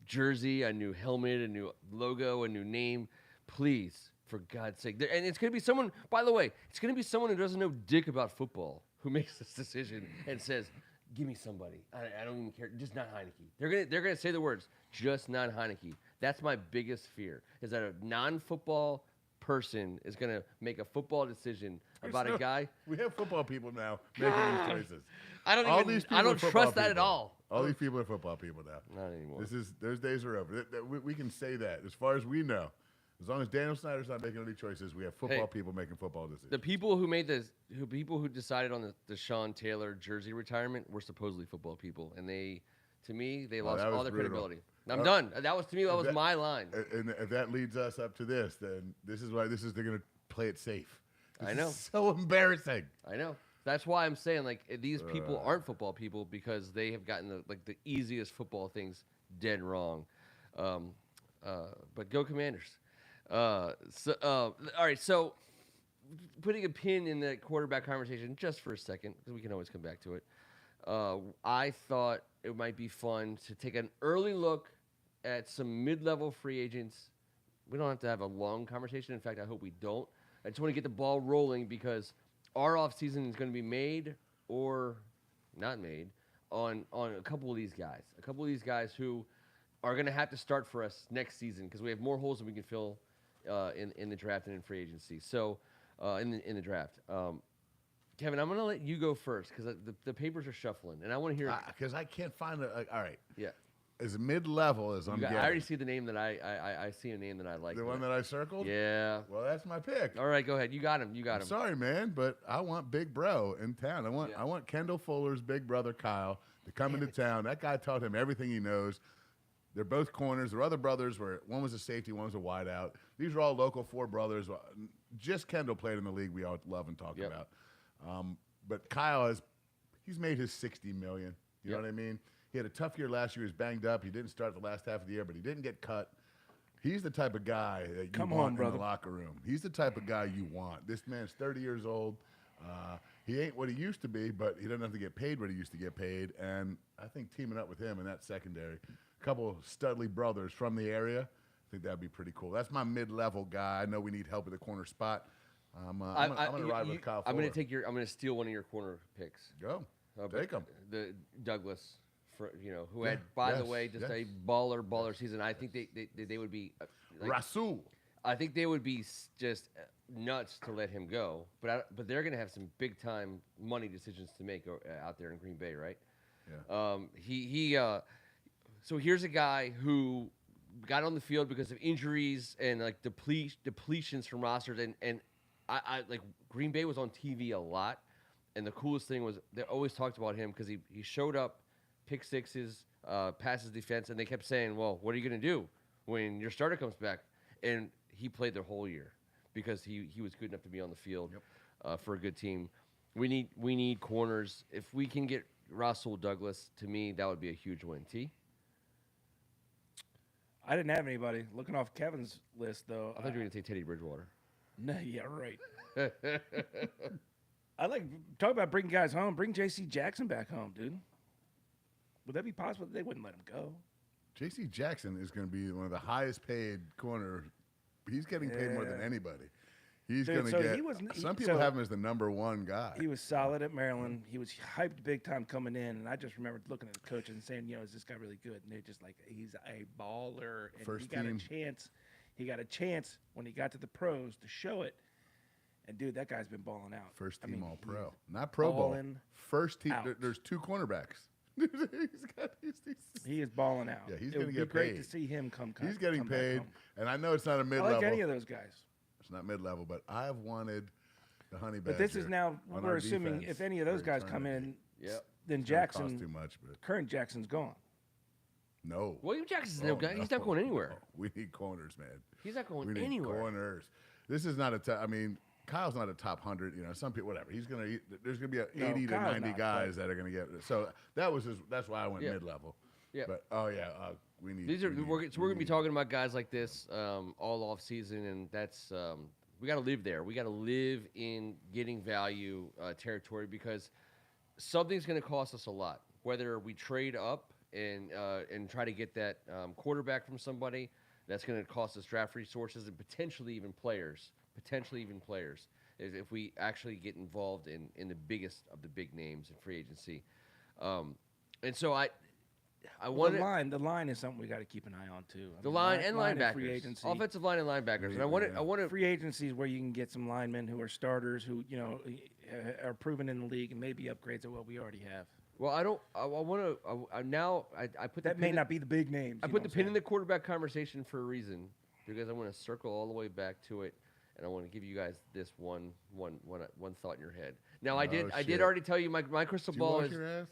jersey, a new helmet, a new logo, a new name. Please, for God's sake. And it's going to be someone, by the way, it's going to be someone who doesn't know dick about football who makes this decision and says, give me somebody. I don't even care. Just not Heineke. They're gonna say the words, just not Heineke. That's my biggest fear, is that a non-football person is going to make a football decision about a guy. We have football people now making these choices. I don't trust that at all. All these people are football people now. Not anymore. Those days are over. We can say that. As far as we know, as long as Daniel Snyder's not making any choices, we have football people making football decisions. The people who decided on the Sean Taylor jersey retirement were supposedly football people, and they lost all their credibility. I'm done. That was my line. And if that leads us up to this, then this is why they're going to play it safe. I know. So embarrassing. I know. That's why I'm saying like these people aren't football people, because they have gotten the easiest football things dead wrong. But go Commanders. All right. So putting a pin in the quarterback conversation just for a second, because we can always come back to it. I thought it might be fun to take an early look at some mid-level free agents. We don't have to have a long conversation. In fact, I hope we don't. I just want to get the ball rolling, because our offseason is going to be made or not made on a couple of these guys. A couple of these guys who are going to have to start for us next season, because we have more holes than we can fill in the draft and in free agency. So in the draft. Kevin, I'm going to let you go first, because the papers are shuffling, and I want to hear. Because I can't find it. All right. Yeah. As mid-level as I'm getting. I already see the name that I see a name that I like. The one that I circled? Yeah. Well, that's my pick. All right, go ahead. You got him. Sorry, man, but I want Big Bro in town. I want Kendall Fuller's big brother, Kyle, to come into town. That guy taught him everything he knows. They're both corners. Their other brothers one was a safety, one was a wideout. These are all local 4 brothers. Just Kendall played in the league we all love and talk about. But Kyle he's made his $60 million. You know what I mean? He had a tough year last year. He was banged up. He didn't start the last half of the year, but he didn't get cut. He's the type of guy that you want in the locker room. He's the type of guy you want. This man's 30 years old. He ain't what he used to be, but he doesn't have to get paid what he used to get paid. And I think teaming up with him in that secondary, a couple of Studley brothers from the area, I think that'd be pretty cool. That's my mid-level guy. I know we need help at the corner spot. I'm gonna ride with Kyle Fuller. I'm gonna steal one of your corner picks. Go. Take him. The Douglas, who had, by the way, just a baller season. I think they would be Rasul. I think they would be just nuts to let him go, but they're going to have some big time money decisions to make out there in Green Bay, right? Yeah. So here's a guy who got on the field because of injuries and like depletions from rosters, and I like Green Bay was on TV a lot, and the coolest thing was they always talked about him because he showed up, pick sixes, passes defense, and they kept saying, well, what are you going to do when your starter comes back? And he played the whole year because he was good enough to be on the field for a good team. We need corners. If we can get Russell Douglas, to me, that would be a huge win. T? I didn't have anybody. Looking off Kevin's list, though. I thought you were going to take Teddy Bridgewater. No, yeah, right. I like talk about bringing guys home. Bring J.C. Jackson back home, dude. Would that be possible? They wouldn't let him go. J.C. Jackson is going to be one of the highest paid corner. He's getting paid more than anybody. He's going to get. Some people have him as the number one guy. He was solid at Maryland. He was hyped big time coming in, and I just remember looking at the coach and saying, "Is this guy really good?" And they're just like, "He's a baller." And First he got team. a chance. He got a chance when he got to the pros to show it. And dude, that guy's been balling out. First team All Pro, not Pro Bowl. First team. There's two cornerbacks. He is balling out. Yeah, he's going to get paid. Great to see him come. He's getting paid, and I know it's not a mid-level. I like any of those guys. It's not mid-level, but I've wanted the Honey Badger. But this is now we're assuming if any of those guys come in, then Jackson. Cost too much, but current Jackson's gone. No, William Jackson's no guy. He's not going anywhere. No. We need corners, man. He's not going we need anywhere. Corners. This is not a. I mean, Kyle's not a top 100. Some people, whatever. He's gonna. There's gonna be 80 to 90 guys that are gonna get. So that was his. That's why I went mid-level. Yeah. But we need. We're gonna be talking about guys like this all off season, and that's we got to live there. We got to live in getting value territory because something's gonna cost us a lot. Whether we trade up and try to get that quarterback from somebody, that's gonna cost us draft resources and potentially even players. If we actually get involved in the biggest of the big names in free agency. And so I want the line is something we got to keep an eye on too. The line and linebackers, free agency, offensive line and linebackers. And I want to free agencies where you can get some linemen who are starters who are proven in the league and maybe upgrades of what we already have. Well, I put that may not be the big names. I put the pin in the quarterback conversation for a reason because I want to circle all the way back to it. And I want to give you guys this one thought in your head. Now, I did already tell you my crystal ball is. Your ass?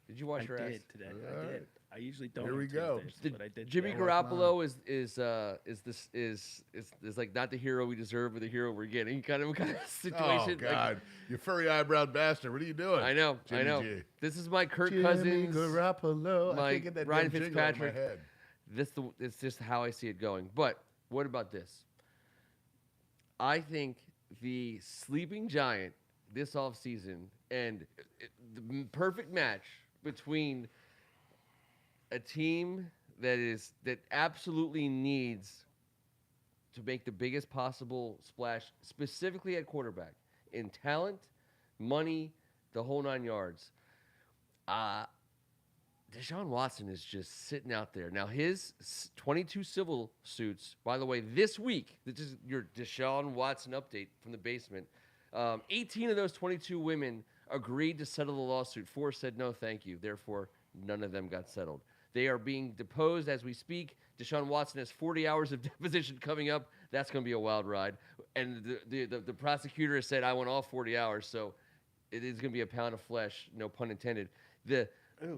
Did you wash your ass? I did today. I did. I usually don't. Here we go. But I did Jimmy today. Garoppolo is like not the hero we deserve, but the hero we're getting kind of situation. Oh God, you furry eyebrowed bastard! What are you doing? I know. G. This is my Kirk Jimmy Cousins, Garoppolo. my I can't get that Ryan damn jingle out of my Fitzpatrick. head. It's just how I see it going. But what about this? I think the sleeping giant this offseason and the perfect match between a team that absolutely needs to make the biggest possible splash, specifically at quarterback, in talent, money, the whole 9 yards. Deshaun Watson is just sitting out there. Now, his 22 civil suits, by the way, this week, this is your Deshaun Watson update from the basement. 18 of those 22 women agreed to settle the lawsuit. 4 said no, thank you. Therefore, none of them got settled. They are being deposed as we speak. Deshaun Watson has 40 hours of deposition coming up. That's going to be a wild ride. And the prosecutor has said, I want all 40 hours, so it is going to be a pound of flesh, no pun intended. The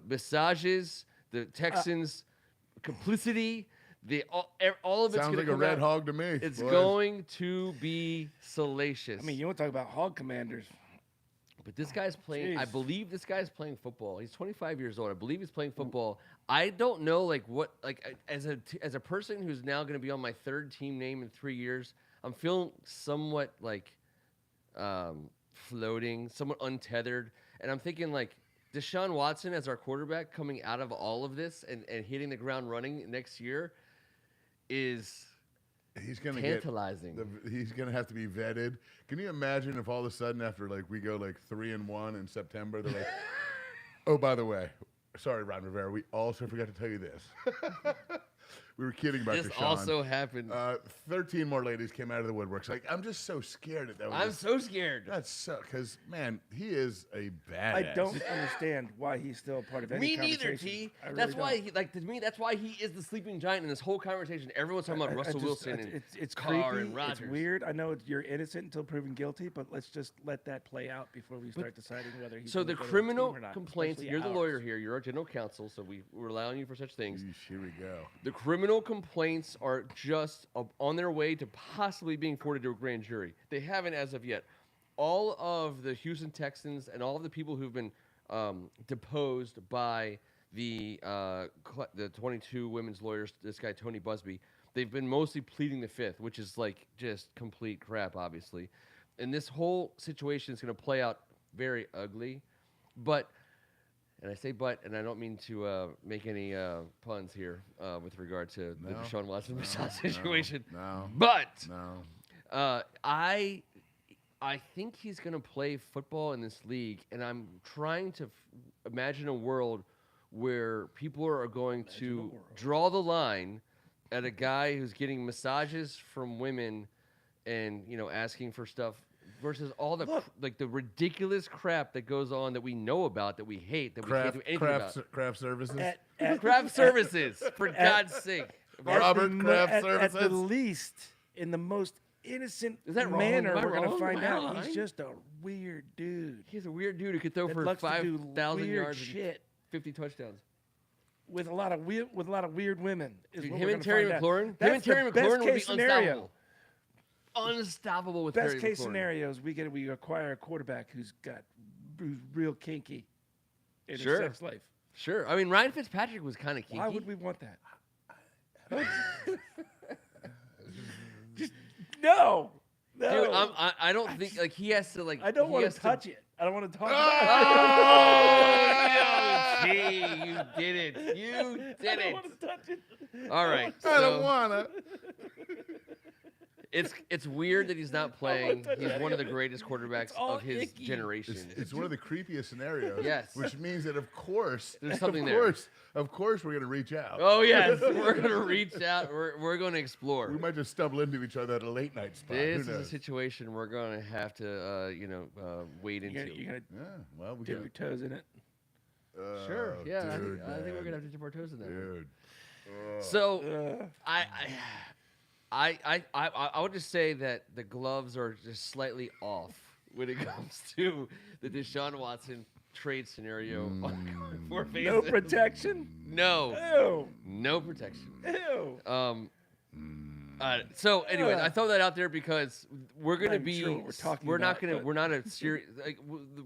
massages, the Texans' complicity, all of it's Sounds going like a red hog to me. It's going to be salacious. I mean, you want to talk about hog commanders. But this guy's playing. Jeez. I believe this guy's playing football. He's 25 years old. I believe he's playing football. I don't know, as a person who's now going to be on my third team name in 3 years, I'm feeling somewhat floating, somewhat untethered, and I'm thinking Deshaun Watson as our quarterback coming out of all of this and hitting the ground running next year is. He's going to tantalizing. He's going to have to be vetted. Can you imagine if all of a sudden after we go 3-1 in September, they're like, oh, by the way, sorry, Ron Rivera, we also forgot to tell you this. We were kidding about this Deshaun. also happened. 13 more ladies came out of the woodworks. Like, I'm just so scared that I'm so scared. That's so because man, he is a badass. I don't understand why he's still a part of any Me conversation. neither, T. I really That's why, don't. to me, that's why he is the sleeping giant in this whole conversation. Everyone's talking about Russell Wilson and it's Carr creepy. and Rodgers. It's weird. I know you're innocent until proven guilty, but let's just let that play out before we start deciding whether he's So the gonna go to a criminal team or not, complaints. especially You're the ours. lawyer here. You're our general counsel, so we're allowing you for such things. Yeesh, here we go. The criminal complaints are just on their way to possibly being forwarded to a grand jury. They haven't as of yet. All of the Houston Texans and all of the people who've been deposed by the 22 women's lawyers, this guy Tony Busby, they've been mostly pleading the fifth, which is like just complete crap, obviously. And this whole situation is going to play out very ugly. But, and I say but, and I don't mean to make any puns here with regard to the Deshaun Watson situation. No. But No. I think he's going to play football in this league, and I'm trying to imagine a world where people are going to draw the line at a guy who's getting massages from women and, asking for stuff versus all the the ridiculous crap that goes on that we know about, that we hate, that we can't do anything about. Craft services. Craft services, for God's sake. Robert Kraft At Services. the least, in the most innocent Is that wrong? manner, Am I we're going to wrong? find Am I out lying? he's just a weird dude. He's a weird dude who could throw that for likes to do 5,000 weird yards and shit 50 touchdowns. with a lot of weird women. Is Dude, what him we're and gonna Terry find out. McLaurin. Him That's and Terry the best McLaurin would be case scenario. unstoppable. Unstoppable with Best Terry case McLaurin. scenarios, we acquire a quarterback who's real kinky in Sure. his sex life. Sure. I mean, Ryan Fitzpatrick was kind of kinky. Why would we want that? Just no. Dude, I don't think he has to I don't want to to touch it. I don't want to talk Oh, gee, you did it. You about did it. I don't it. want to touch it. All right. I don't So wanna. it's weird that he's not playing. touch He's any one of the of it. greatest quarterbacks all of his icky. generation. It's one of the creepiest scenarios. Yes. Which means that of course There's something there. Of course we're gonna reach out. Oh yes, we're gonna reach out. We're gonna explore. We might just stumble into each other at a late night spot. This Who is a knows? situation we're gonna have to wade into. You're gonna Yeah. Well, we dip got. your toes in it. Sure. Yeah. I Dude, think we're man. gonna have to dip our toes in that. Dude. So I would just say that the gloves are just slightly off when it comes to the Deshaun Watson trade scenario for No protection. No Ew. protection. Ew. So anyways, I throw that out there because we're gonna even be. sure what we're talking We're not about, gonna. but- We're not a serious. Like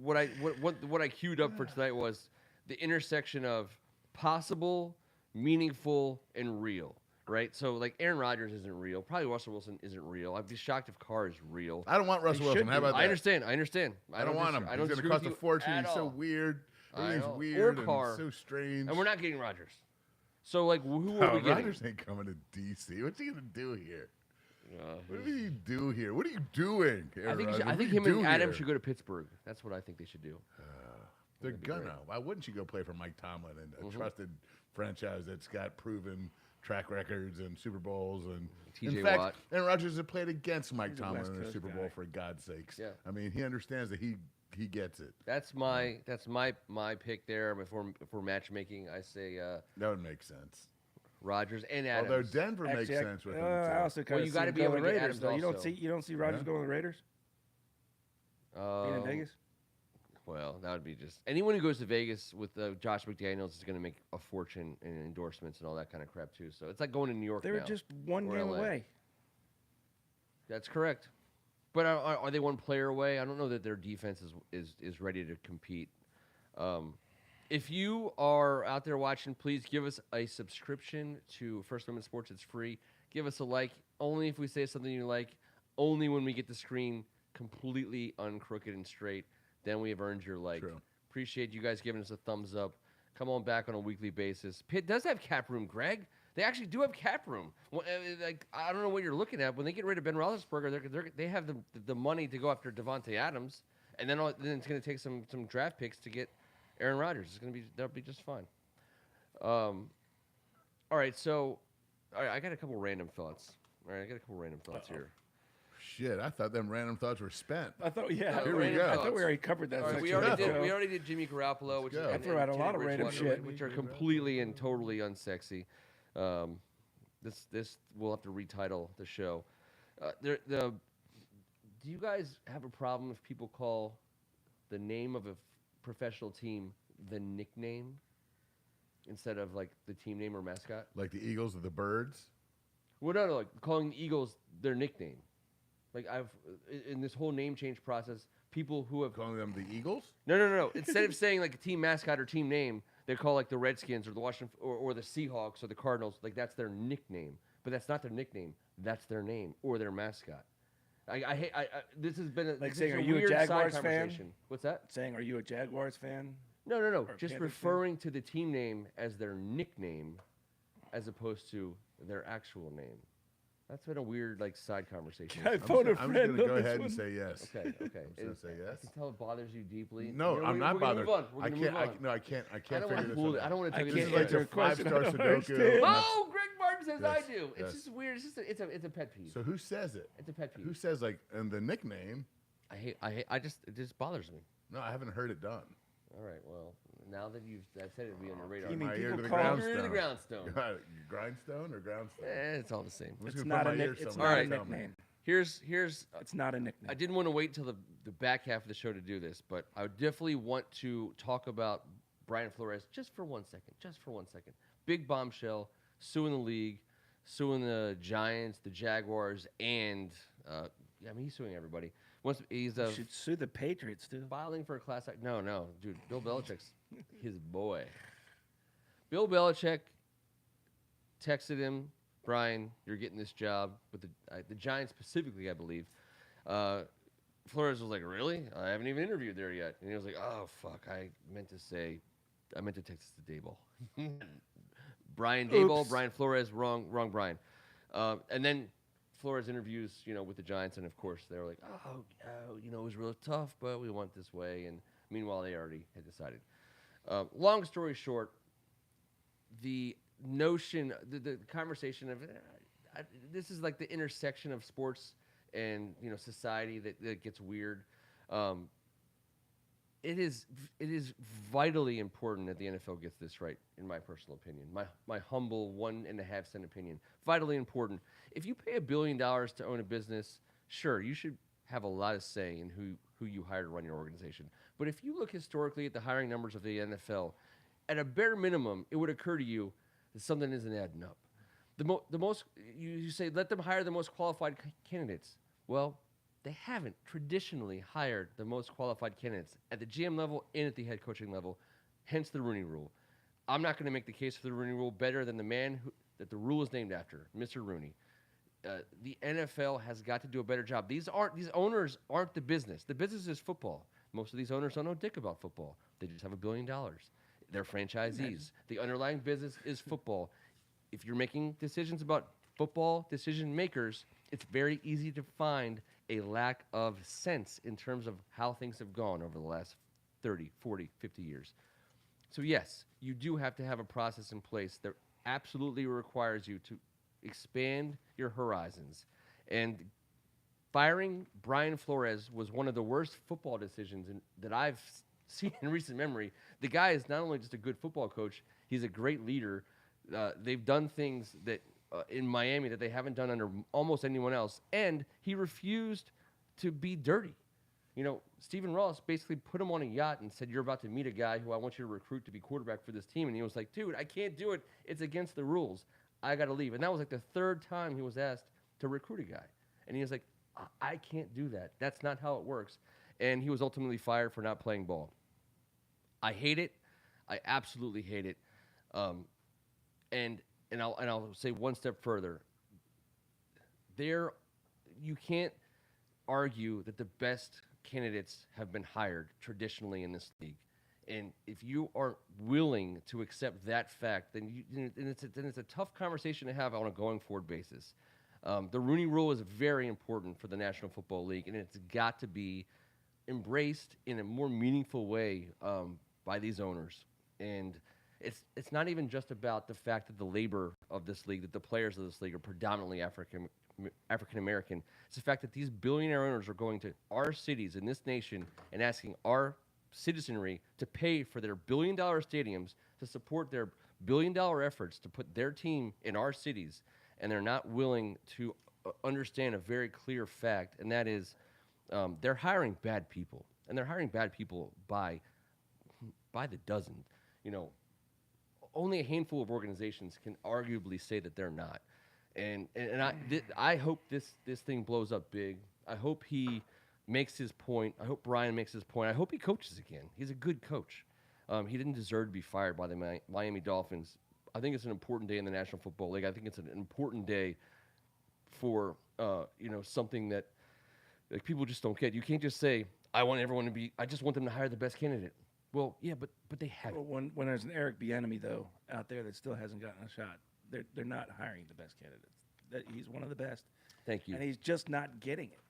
what I queued up for tonight was the intersection of possible, meaningful, and real. Right. So like Aaron Rodgers isn't real. Probably Russell Wilson isn't real. I'd be shocked if Carr is real. I don't want Russell should Wilson. How be. about that? I understand. I don't want him. I don't He's disagree gonna cost with a you fortune. at He's so all. weird. I Everything's know. weird Or Carr. and so strange. And we're not getting Rodgers. So like, who are Oh, we getting? Rodgers ain't coming to DC. What's he gonna do here? What do you do here? What are you doing? I think Aaron I think Rodgers? What him do you and do Adam here? should go to Pittsburgh. That's what I think they should do. They're That'd be great. gonna. Why wouldn't you go play for Mike Tomlin and a Mhm. trusted franchise that's got proven track records and Super Bowls and TJ in fact, Watt. Aaron Rodgers has played against Mike He's a Tomlin West in a Coast Super guy. Bowl for God's sakes. Yeah. I mean, he understands that he gets it. That's my pick there. If we're matchmaking, I say That would make sense. Rodgers and Adams. Although Denver makes Actually, sense with him. I too. also kind Well, of you gotta be able go to the get Raiders Adams though. You also. don't see Rodgers Yeah. going to the Raiders being in Vegas. Well, that would be just anyone who goes to Vegas with Josh McDaniels is going to make a fortune in endorsements and all that kind of crap too. So it's like going to New York. They're now. just one Or game LA. away. That's correct. But are they one player away? I don't know that their defense is ready to compete. If you are out there watching, please give us a subscription to First Amendment Sports. It's free. Give us a like. Only if we say something you like. Only when we get the screen completely uncrooked and straight. Then we have earned your like. True. Appreciate you guys giving us a thumbs up. Come on back on a weekly basis. Pitt does have cap room, Greg. They actually do have cap room. Like I don't know what you're looking at. When they get rid of Ben Roethlisberger, they have the money to go after Devontae Adams, and then it's going to take some draft picks to get Aaron Rodgers. That'll be just fine. All right, so All right, I got a couple random thoughts. All right, I got a couple random thoughts here. Shit, I thought them random thoughts were spent. I thought, yeah. Here we go. I thought we already covered that. All right, section. we already did Jimmy Garoppolo, which is I threw out a lot of random shit, which are completely and totally unsexy. This we'll have to retitle the show. Do you guys have a problem if people call the name of a professional team the nickname instead of like the team name or mascot? Like the Eagles or the Birds? Well, no, like calling the Eagles their nickname. Like in this whole name change process, people who have Calling them the Eagles? No. Instead of saying like a team mascot or team name, they call like the Redskins or the Washington or the Seahawks or the Cardinals. Like that's their nickname, but that's not their nickname. That's their name or their mascot. I hate. This has been Like this saying, is are a you a weird Jaguars side fan? conversation. What's that? Saying, are you a Jaguars fan? No. Or Just Panthers referring to the team name as their nickname, as opposed to their actual name. That's been a weird like side conversation. I phoned a I'm friend just going on to go this ahead one. and say yes. Okay. I'm just going to say I yes. can tell it bothers you deeply. No, You know, I'm not we're bothered. Gonna move on. We're I gonna can't. move on. I can't I figure don't this want to. out. I don't want to I tell you This can't is like answer a a question. 5-star I don't Sudoku. understand. Oh, Greg Martin says I Yes, do. It's yes. just weird. It's a pet peeve. So who says it? It's a pet peeve. Who says like and the nickname? I hate. It just bothers me. No, I haven't heard it done. All right. Well, now that I said it'd be on your radar. You mean My ear people to the call- grindstone. Ear to the grindstone. Grindstone or groundstone? It's all the same. I'm just It's gonna not put a my ear nick. It's somewhere not a and tell me. nickname. Here's. It's not a nickname. I didn't want to wait till the back half of the show to do this, but I would definitely want to talk about Brian Flores just for 1 second. Just for 1 second. Big bombshell, suing the league, suing the Giants, the Jaguars, and he's suing everybody. He's You should sue the Patriots too. filing for a class act. No, dude. Bill Belichick's his boy. Bill Belichick texted him, Brian, you're getting this job with the Giants specifically, I believe. Flores was like, really? I haven't even interviewed there yet. And he was like, oh, fuck. I meant to text this to Daboll. Brian Daboll, Oops. Brian Flores, wrong Brian. And then Flores interviews, with the Giants, and of course they were like, it was real tough, but we want this way. And meanwhile, they already had decided. Long story short, the notion, the conversation of this is like the intersection of sports and society that gets weird. It is vitally important that the NFL gets this right, in my personal opinion. My humble 1.5 cent opinion. Vitally important. If you pay $1 billion to own a business, sure, you should have a lot of say in who you hire to run your organization. But if you look historically at the hiring numbers of the NFL, at a bare minimum, it would occur to you that something isn't adding up. The most you say, let them hire the most qualified candidates. Well, they haven't traditionally hired the most qualified candidates at the GM level and at the head coaching level, hence the Rooney Rule. I'm not going to make the case for the Rooney Rule better than the man that the rule is named after, Mr. Rooney. The NFL has got to do a better job. These owners aren't the business. The business is football. Most of these owners don't know dick about football. They just have $1 billion. They're franchisees. The underlying business is football. If you're making decisions about football decision makers, it's very easy to find a lack of sense in terms of how things have gone over the last 30, 40, 50 years. So yes, you do have to have a process in place that absolutely requires you to expand your horizons. And firing Brian Flores was one of the worst football decisions that I've seen in recent memory. The guy is not only just a good football coach, he's a great leader. They've done things that in Miami that they haven't done under almost anyone else, and he refused to be dirty. Stephen Ross basically put him on a yacht and said, you're about to meet a guy who I want you to recruit to be quarterback for this team. And he was like, dude, I can't do it. It's against the rules. I got to leave. And that was like the third time he was asked to recruit a guy. And he was like, I can't do that. That's not how it works. And he was ultimately fired for not playing ball. I hate it. I absolutely hate it. And I'll say one step further. You can't argue that the best candidates have been hired traditionally in this league. And if you aren't willing to accept that fact, then it's a tough conversation to have on a going forward basis. The Rooney Rule is very important for the National Football League, and it's got to be embraced in a more meaningful way by these owners. And it's not even just about the fact that the labor of this league, that the players of this league are predominantly African American. It's the fact that these billionaire owners are going to our cities in this nation and asking our citizenry to pay for their billion-dollar stadiums to support their billion-dollar efforts to put their team in our cities, and they're not willing to understand a very clear fact, and that is they're hiring bad people, and they're hiring bad people by the dozen. Only a handful of organizations can arguably say that they're not. And I hope this thing blows up big. I hope he makes his point. I hope Brian makes his point. I hope he coaches again. He's a good coach. He didn't deserve to be fired by the Miami Dolphins. I think it's an important day in the National Football League. I think it's an important day for something that people just don't get. You can't just say, I just want them to hire the best candidate. Well, yeah, but they have. Well, when there's an Eric Bieniemy though out there that still hasn't gotten a shot, they're not hiring the best candidates. He's one of the best. Thank you. And he's just not getting it.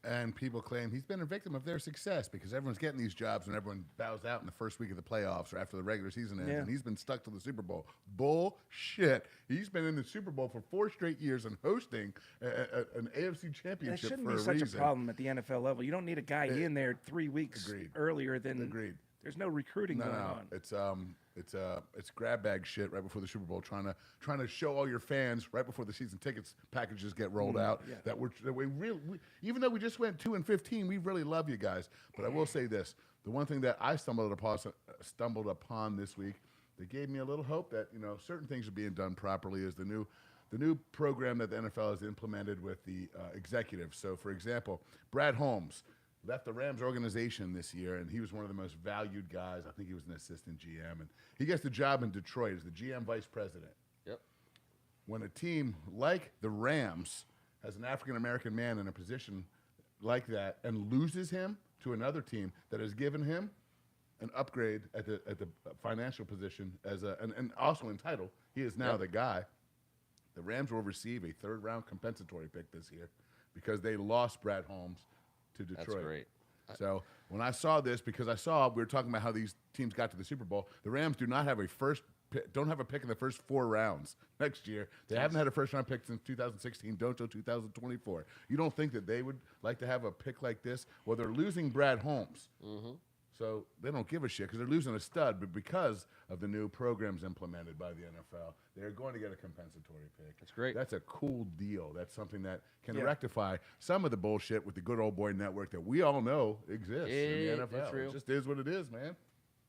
And people claim he's been a victim of their success because everyone's getting these jobs when everyone bows out in the first week of the playoffs or after the regular season ends, and he's been stuck to the Super Bowl. Bullshit. He's been in the Super Bowl for 4 straight years and hosting an AFC championship for a reason. That shouldn't be such a problem at the NFL level. You don't need a guy in there 3 weeks earlier than. Agreed. There's no recruiting going on. It's grab bag shit right before the Super Bowl, trying to show all your fans right before the season tickets packages get rolled out that we really, even though we just went 2-15, we really love you guys. But I will say this: the one thing that I stumbled upon this week that gave me a little hope that certain things are being done properly is the new program that the NFL has implemented with the executives. So, for example, Brad Holmes left the Rams organization this year, and he was one of the most valued guys. I think he was an assistant GM, and he gets the job in Detroit as the GM vice president. Yep. When a team like the Rams has an African-American man in a position like that and loses him to another team that has given him an upgrade at the financial position and also in title, he is now the guy. The Rams will receive a 3rd-round compensatory pick this year because they lost Brad Holmes to Detroit. That's great. So when I saw this, because we were talking about how these teams got to the Super Bowl, the Rams do not have don't have a pick in the first 4 rounds next year. They haven't had a first-round pick since 2016, don't until 2024. You don't think that they would like to have a pick like this? Well, they're losing Brad Holmes. Mm-hmm. So they don't give a shit because they're losing a stud, but because of the new programs implemented by the NFL, they're going to get a compensatory pick. That's great. That's a cool deal. That's something that can rectify some of the bullshit with the good old boy network that we all know exists in the NFL. It just is what it is, man.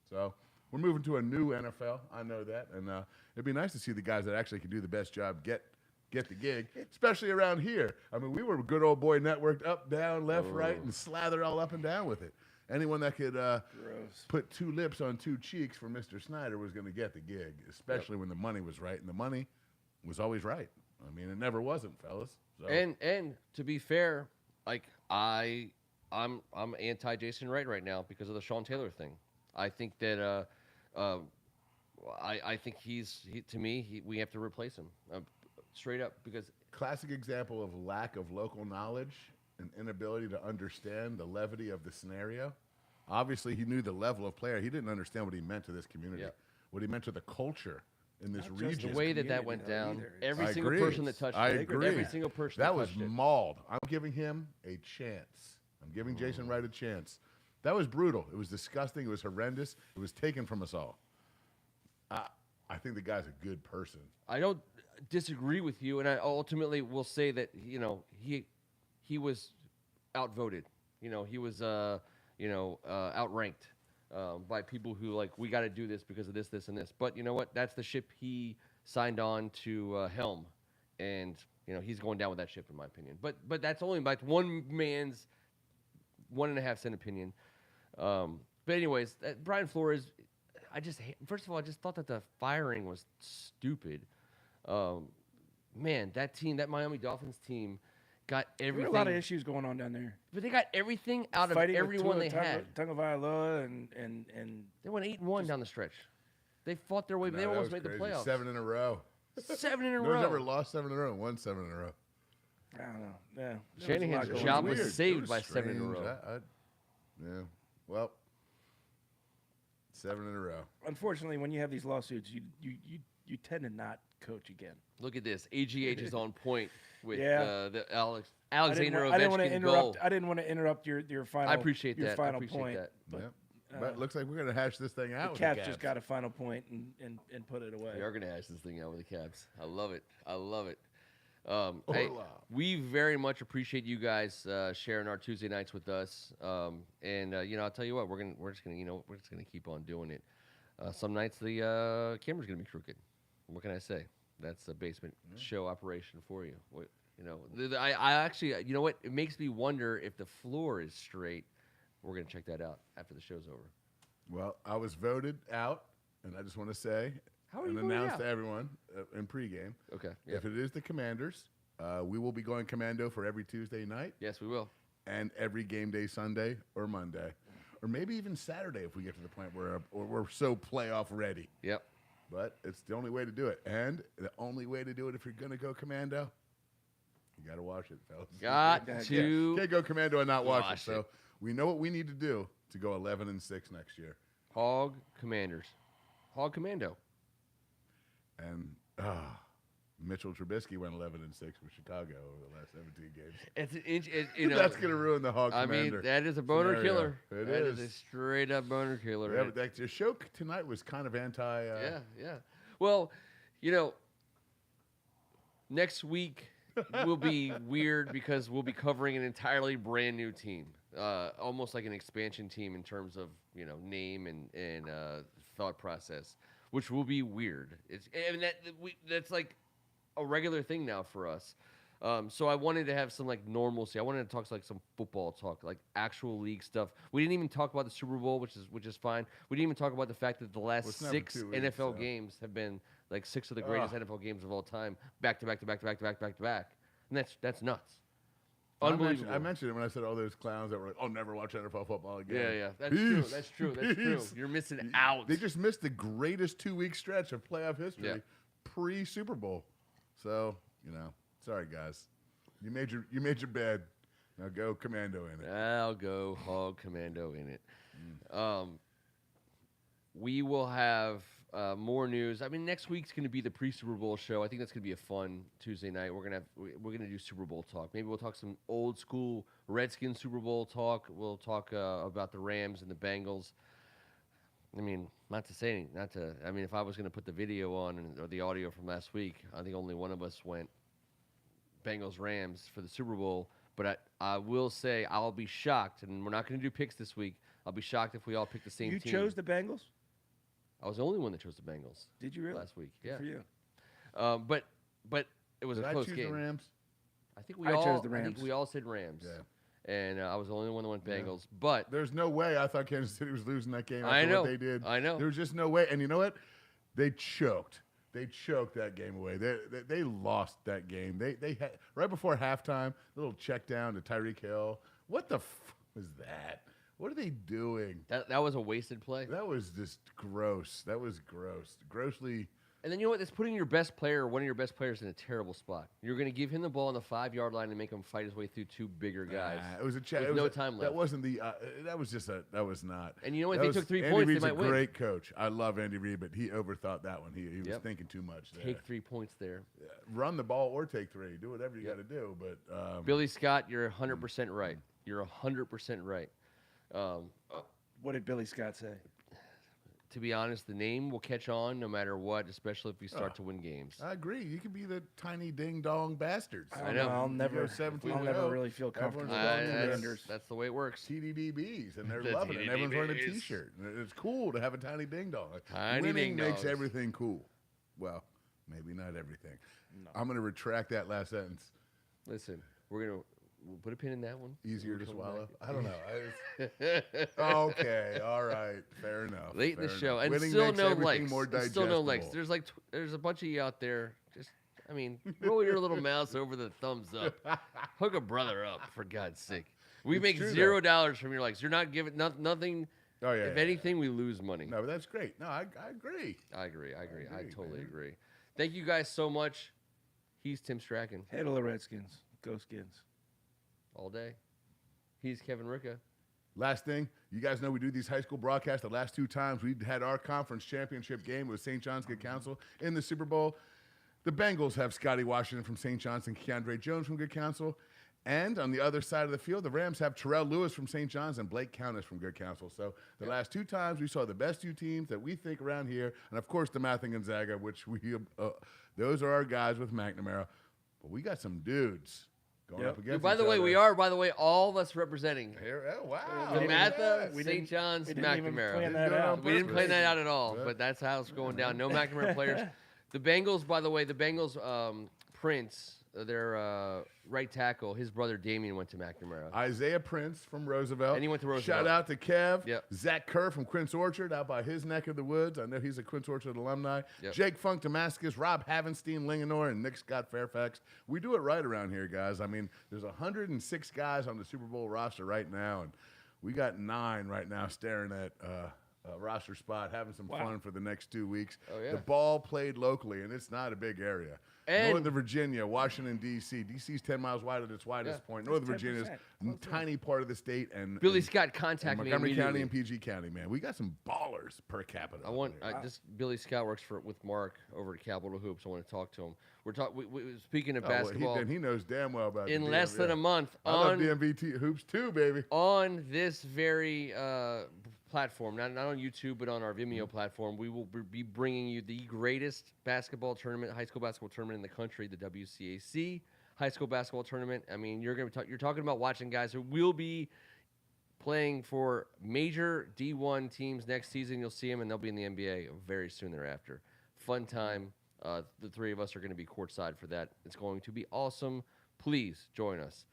So we're moving to a new NFL. I know that. And it'd be nice to see the guys that actually can do the best job get the gig, especially around here. I mean, we were good old boy networked up, down, left, right, and slather all up and down with it. Anyone that could put 2 lips on 2 cheeks for Mr. Snyder was going to get the gig, especially when the money was right, and the money was always right. I mean, it never wasn't, fellas. So. And to be fair, like I'm anti Jason Wright right now because of the Sean Taylor thing. I think that I think we have to replace him straight up because classic example of lack of local knowledge. An inability to understand the levity of the scenario. Obviously, he knew the level of player. He didn't understand what he meant to this community, what he meant to the culture in this region. The way that went down, every single person that touched it. Every single person that was mauled. I'm giving him a chance. I'm giving Jason Wright a chance. That was brutal. It was disgusting. It was horrendous. It was taken from us all. I think the guy's a good person. I don't disagree with you, and I ultimately will say that he was outvoted. He was outranked by people who we got to do this because of this, this, and this. But you know what? That's the ship he signed on to helm, and he's going down with that ship, in my opinion. But that's only like one man's 1.5 cent opinion. But anyways, Brian Flores, first of all, I just thought that the firing was stupid. Man, that Miami Dolphins team got everything. There were a lot of issues going on down there. But they got everything out of everyone they had. Tagovailoa and they went 8-1 down the stretch. They fought their way, but they almost made the playoffs. 7 in a row. 7 in a row. No one's ever lost 7 in a row. Won 7 in a row. I don't know. Yeah. Shanahan's job was saved by 7 in a row. Yeah. Well, 7 in a row. Unfortunately, when you have these lawsuits, you tend to not coach again. Look at this. AGH is on point with Yeah. the Alexander I didn't want to Ovechkin interrupt. goal. I didn't want to interrupt your final. I appreciate your that. Final I appreciate point. that. But, But it looks like we're gonna hash this thing out. the Caps just got a final point and put it away. We are going to hash this thing out with the Caps. I love it. I love it. Hey, we very much appreciate you guys sharing our Tuesday nights with us. And I'll tell you what, we're just gonna keep on doing it. Some nights the camera's gonna be crooked. What can I say? That's a basement show operation for you. I actually, you know what? It makes me wonder if the floor is straight. We're gonna check that out after the show's over. Well, I was voted out, and I just want to say and announce to everyone in pregame. Okay. If it is the Commanders, we will be going commando for every Tuesday night. Yes, we will. And every game day Sunday or Monday, or maybe even Saturday if we get to the point where we're so playoff ready. Yep. But it's the only way to do it. And the only way to do it if you're going to go commando, you got to watch it, fellas. Can't go commando and not watch it. So we know what we need to do to go 11-6 next year. Hog Commanders. Hog Commando. And Mitchell Trubisky went 11-6 with Chicago over the last 17 games. It's an inch. That's going to ruin the Hog Commander. I mean, that is a boner killer. That is a straight up boner killer. Yeah, but the show tonight was kind of anti. Yeah. Well, next week will be weird because we'll be covering an entirely brand new team, almost like an expansion team in terms of name and thought process, which will be weird. That's like a regular thing now for us. So I wanted to have some normalcy. I wanted to talk some football talk, like actual league stuff. We didn't even talk about the Super Bowl, which is fine. We didn't even talk about the fact that the last 6 NFL games have been 6 of the greatest NFL games of all time, back to back to back to back to back to back to back, and that's nuts. Unbelievable. I mentioned it when I said all those clowns that were like, "Oh, never watch NFL football again." Yeah. That's true. You're missing out. They just missed the greatest 2-week stretch of playoff history pre-Super Bowl. So sorry guys, you made your bed. Now go commando in it. I'll go Hog Commando in it. We will have more news. I mean, next week's going to be the pre-Super Bowl show. I think that's going to be a fun Tuesday night. We're gonna do Super Bowl talk. Maybe we'll talk some old school Redskins Super Bowl talk. We'll talk about the Rams and the Bengals. I mean, if I was going to put the video on or the audio from last week, I think only one of us went Bengals Rams for the Super Bowl. But I will say I'll be shocked, and we're not going to do picks this week. I'll be shocked if we all pick the same team. You chose the Bengals? I was the only one that chose the Bengals. Did you really? Last week, Good for you. But it was a close game. Did I choose the Rams? I think we chose the Rams. I think we all said Rams. Yeah. And I was the only one that went Bengals. But there's no way I thought Kansas City was losing that game after I know what they did. I know. There was just no way. And you know what? They choked. They choked that game away. They lost that game. They had right before halftime, a little check down to Tyreek Hill. What the was that? What are they doing? That was a wasted play. That was just gross. That was gross. Grossly. And then you know what? It's putting your best player, one of your best players, in a terrible spot. You're going to give him the ball on the 5-yard line and make him fight his way through 2 bigger guys. It was a check. With no time left. That wasn't the. That was just a. That was not. And you know what? If they took 3 Andy points, Reid's they might a win. great coach. I love Andy Reid, but he overthought that one. He was thinking too much there. Take 3 points there. Yeah, run the ball or take 3. Do whatever you got to do. But Billy Scott, you're 100% right. You're 100% right. What did Billy Scott say? To be honest, the name will catch on no matter what, especially if we start to win games. I agree. You could be the tiny ding-dong bastards. I know. I'll never really feel comfortable with Commanders. That's the way it works. TDDBs, and they're loving it. And everyone's wearing a T-shirt. And it's cool to have a tiny ding-dong. Winning makes everything cool. Well, maybe not everything. No. I'm going to retract that last sentence. Listen, we'll put a pin in that one. Easier to swallow? I don't know. Okay, all right. Fair enough. Late in the show. And Winning still makes no everything likes. more Still no likes. digestible. There's a bunch of you out there. Just, roll your little mouse over the thumbs up. Hook a brother up, for God's sake. We make $0 from your likes. You're not giving nothing. Oh, yeah. If anything, we lose money. No, but that's great. No, I agree. I agree. I totally agree. Thank you guys so much. He's Tim Strachan. Hail the Redskins. Go Skins. All day. He's Kevin Ricca. Last thing, you guys know we do these high school broadcasts. The last 2 times we had our conference championship game with St. John's Good Counsel in the Super Bowl. The Bengals have Scotty Washington from St. John's and Keandre Jones from Good Counsel. And on the other side of the field, the Rams have Terrell Lewis from St. John's and Blake Countess from Good Counsel. So the last 2 times we saw the best 2 teams that we think around here. And, of course, the Math and Gonzaga, which those are our guys with McNamara. But we got some dudes going up against By the way, we are, all of us representing. Oh, wow. The Matha, St. John's, McNamara. We didn't plan that out at all, but that's how it's going down. No McNamara players. The Bengals, by the way, Prince, their right tackle, his brother Damien went to McNamara. Isaiah Prince from Roosevelt. And he went to Roosevelt. Shout out to Kev. Yep. Zach Kerr from Quince Orchard out by his neck of the woods. I know he's a Quince Orchard alumni. Yep. Jake Funk Damascus, Rob Havenstein, Linganore, and Nick Scott Fairfax. We do it right around here, guys. I mean, there's 106 guys on the Super Bowl roster right now, and we got 9 right now staring at roster spot, having some fun for the next 2 weeks. Oh, yeah. The ball played locally, and it's not a big area. And Northern Virginia, Washington, D.C. D.C.'s 10 miles wide at its widest point. Northern Virginia's a tiny part of the state. And Billy Scott contacted me Montgomery County immediately. and PG County, man. We got some ballers per capita. Billy Scott works with Mark over at Capital Hoops. I want to talk to him. We're speaking of basketball. Well, he knows damn well about in less than a month. I love DMV hoops too, baby. On this very platform, not on YouTube, but on our Vimeo platform, we will be bringing you the greatest basketball tournament, high school basketball tournament in the country, the WCAC high school basketball tournament. I mean, you're talking about watching guys who will be playing for major D1 teams next season. You'll see them, and they'll be in the NBA very soon thereafter. Fun time. The 3 of us are going to be courtside for that. It's going to be awesome. Please join us.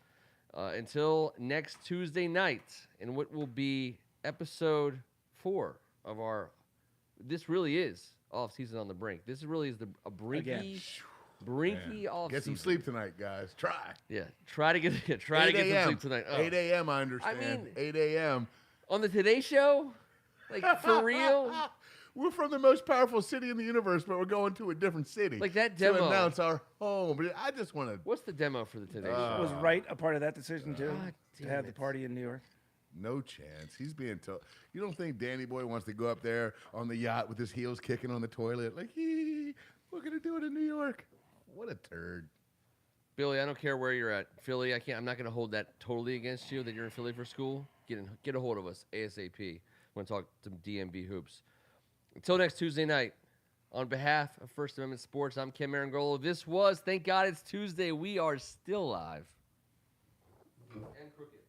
Until next Tuesday night, in what will be episode 4 of our. This really is off-season on the brink. This really is a brinky off-season. Get some sleep tonight, guys. Try. Yeah, try to get some sleep tonight. Oh. 8 a.m. I understand. I mean, 8 a.m. on the Today Show, like for real. We're from the most powerful city in the universe, but we're going to a different city. Like that demo. To announce our home. But I just want to. What's the demo for the Today Show? Was Wright a part of that decision too? To have it. the party in New York? No chance. He's being told. You don't think Danny Boy wants to go up there on the yacht with his heels kicking on the toilet? Like, we're going to do it in New York. What a turd. Billy, I don't care where you're at. Philly, I'm not going to hold that totally against you that you're in Philly for school. Get a hold of us ASAP. I want to talk to DMB Hoops. Until next Tuesday night, on behalf of First Amendment Sports, I'm Ken Marangolo. This was, thank God it's Tuesday. We are still live. And crooked.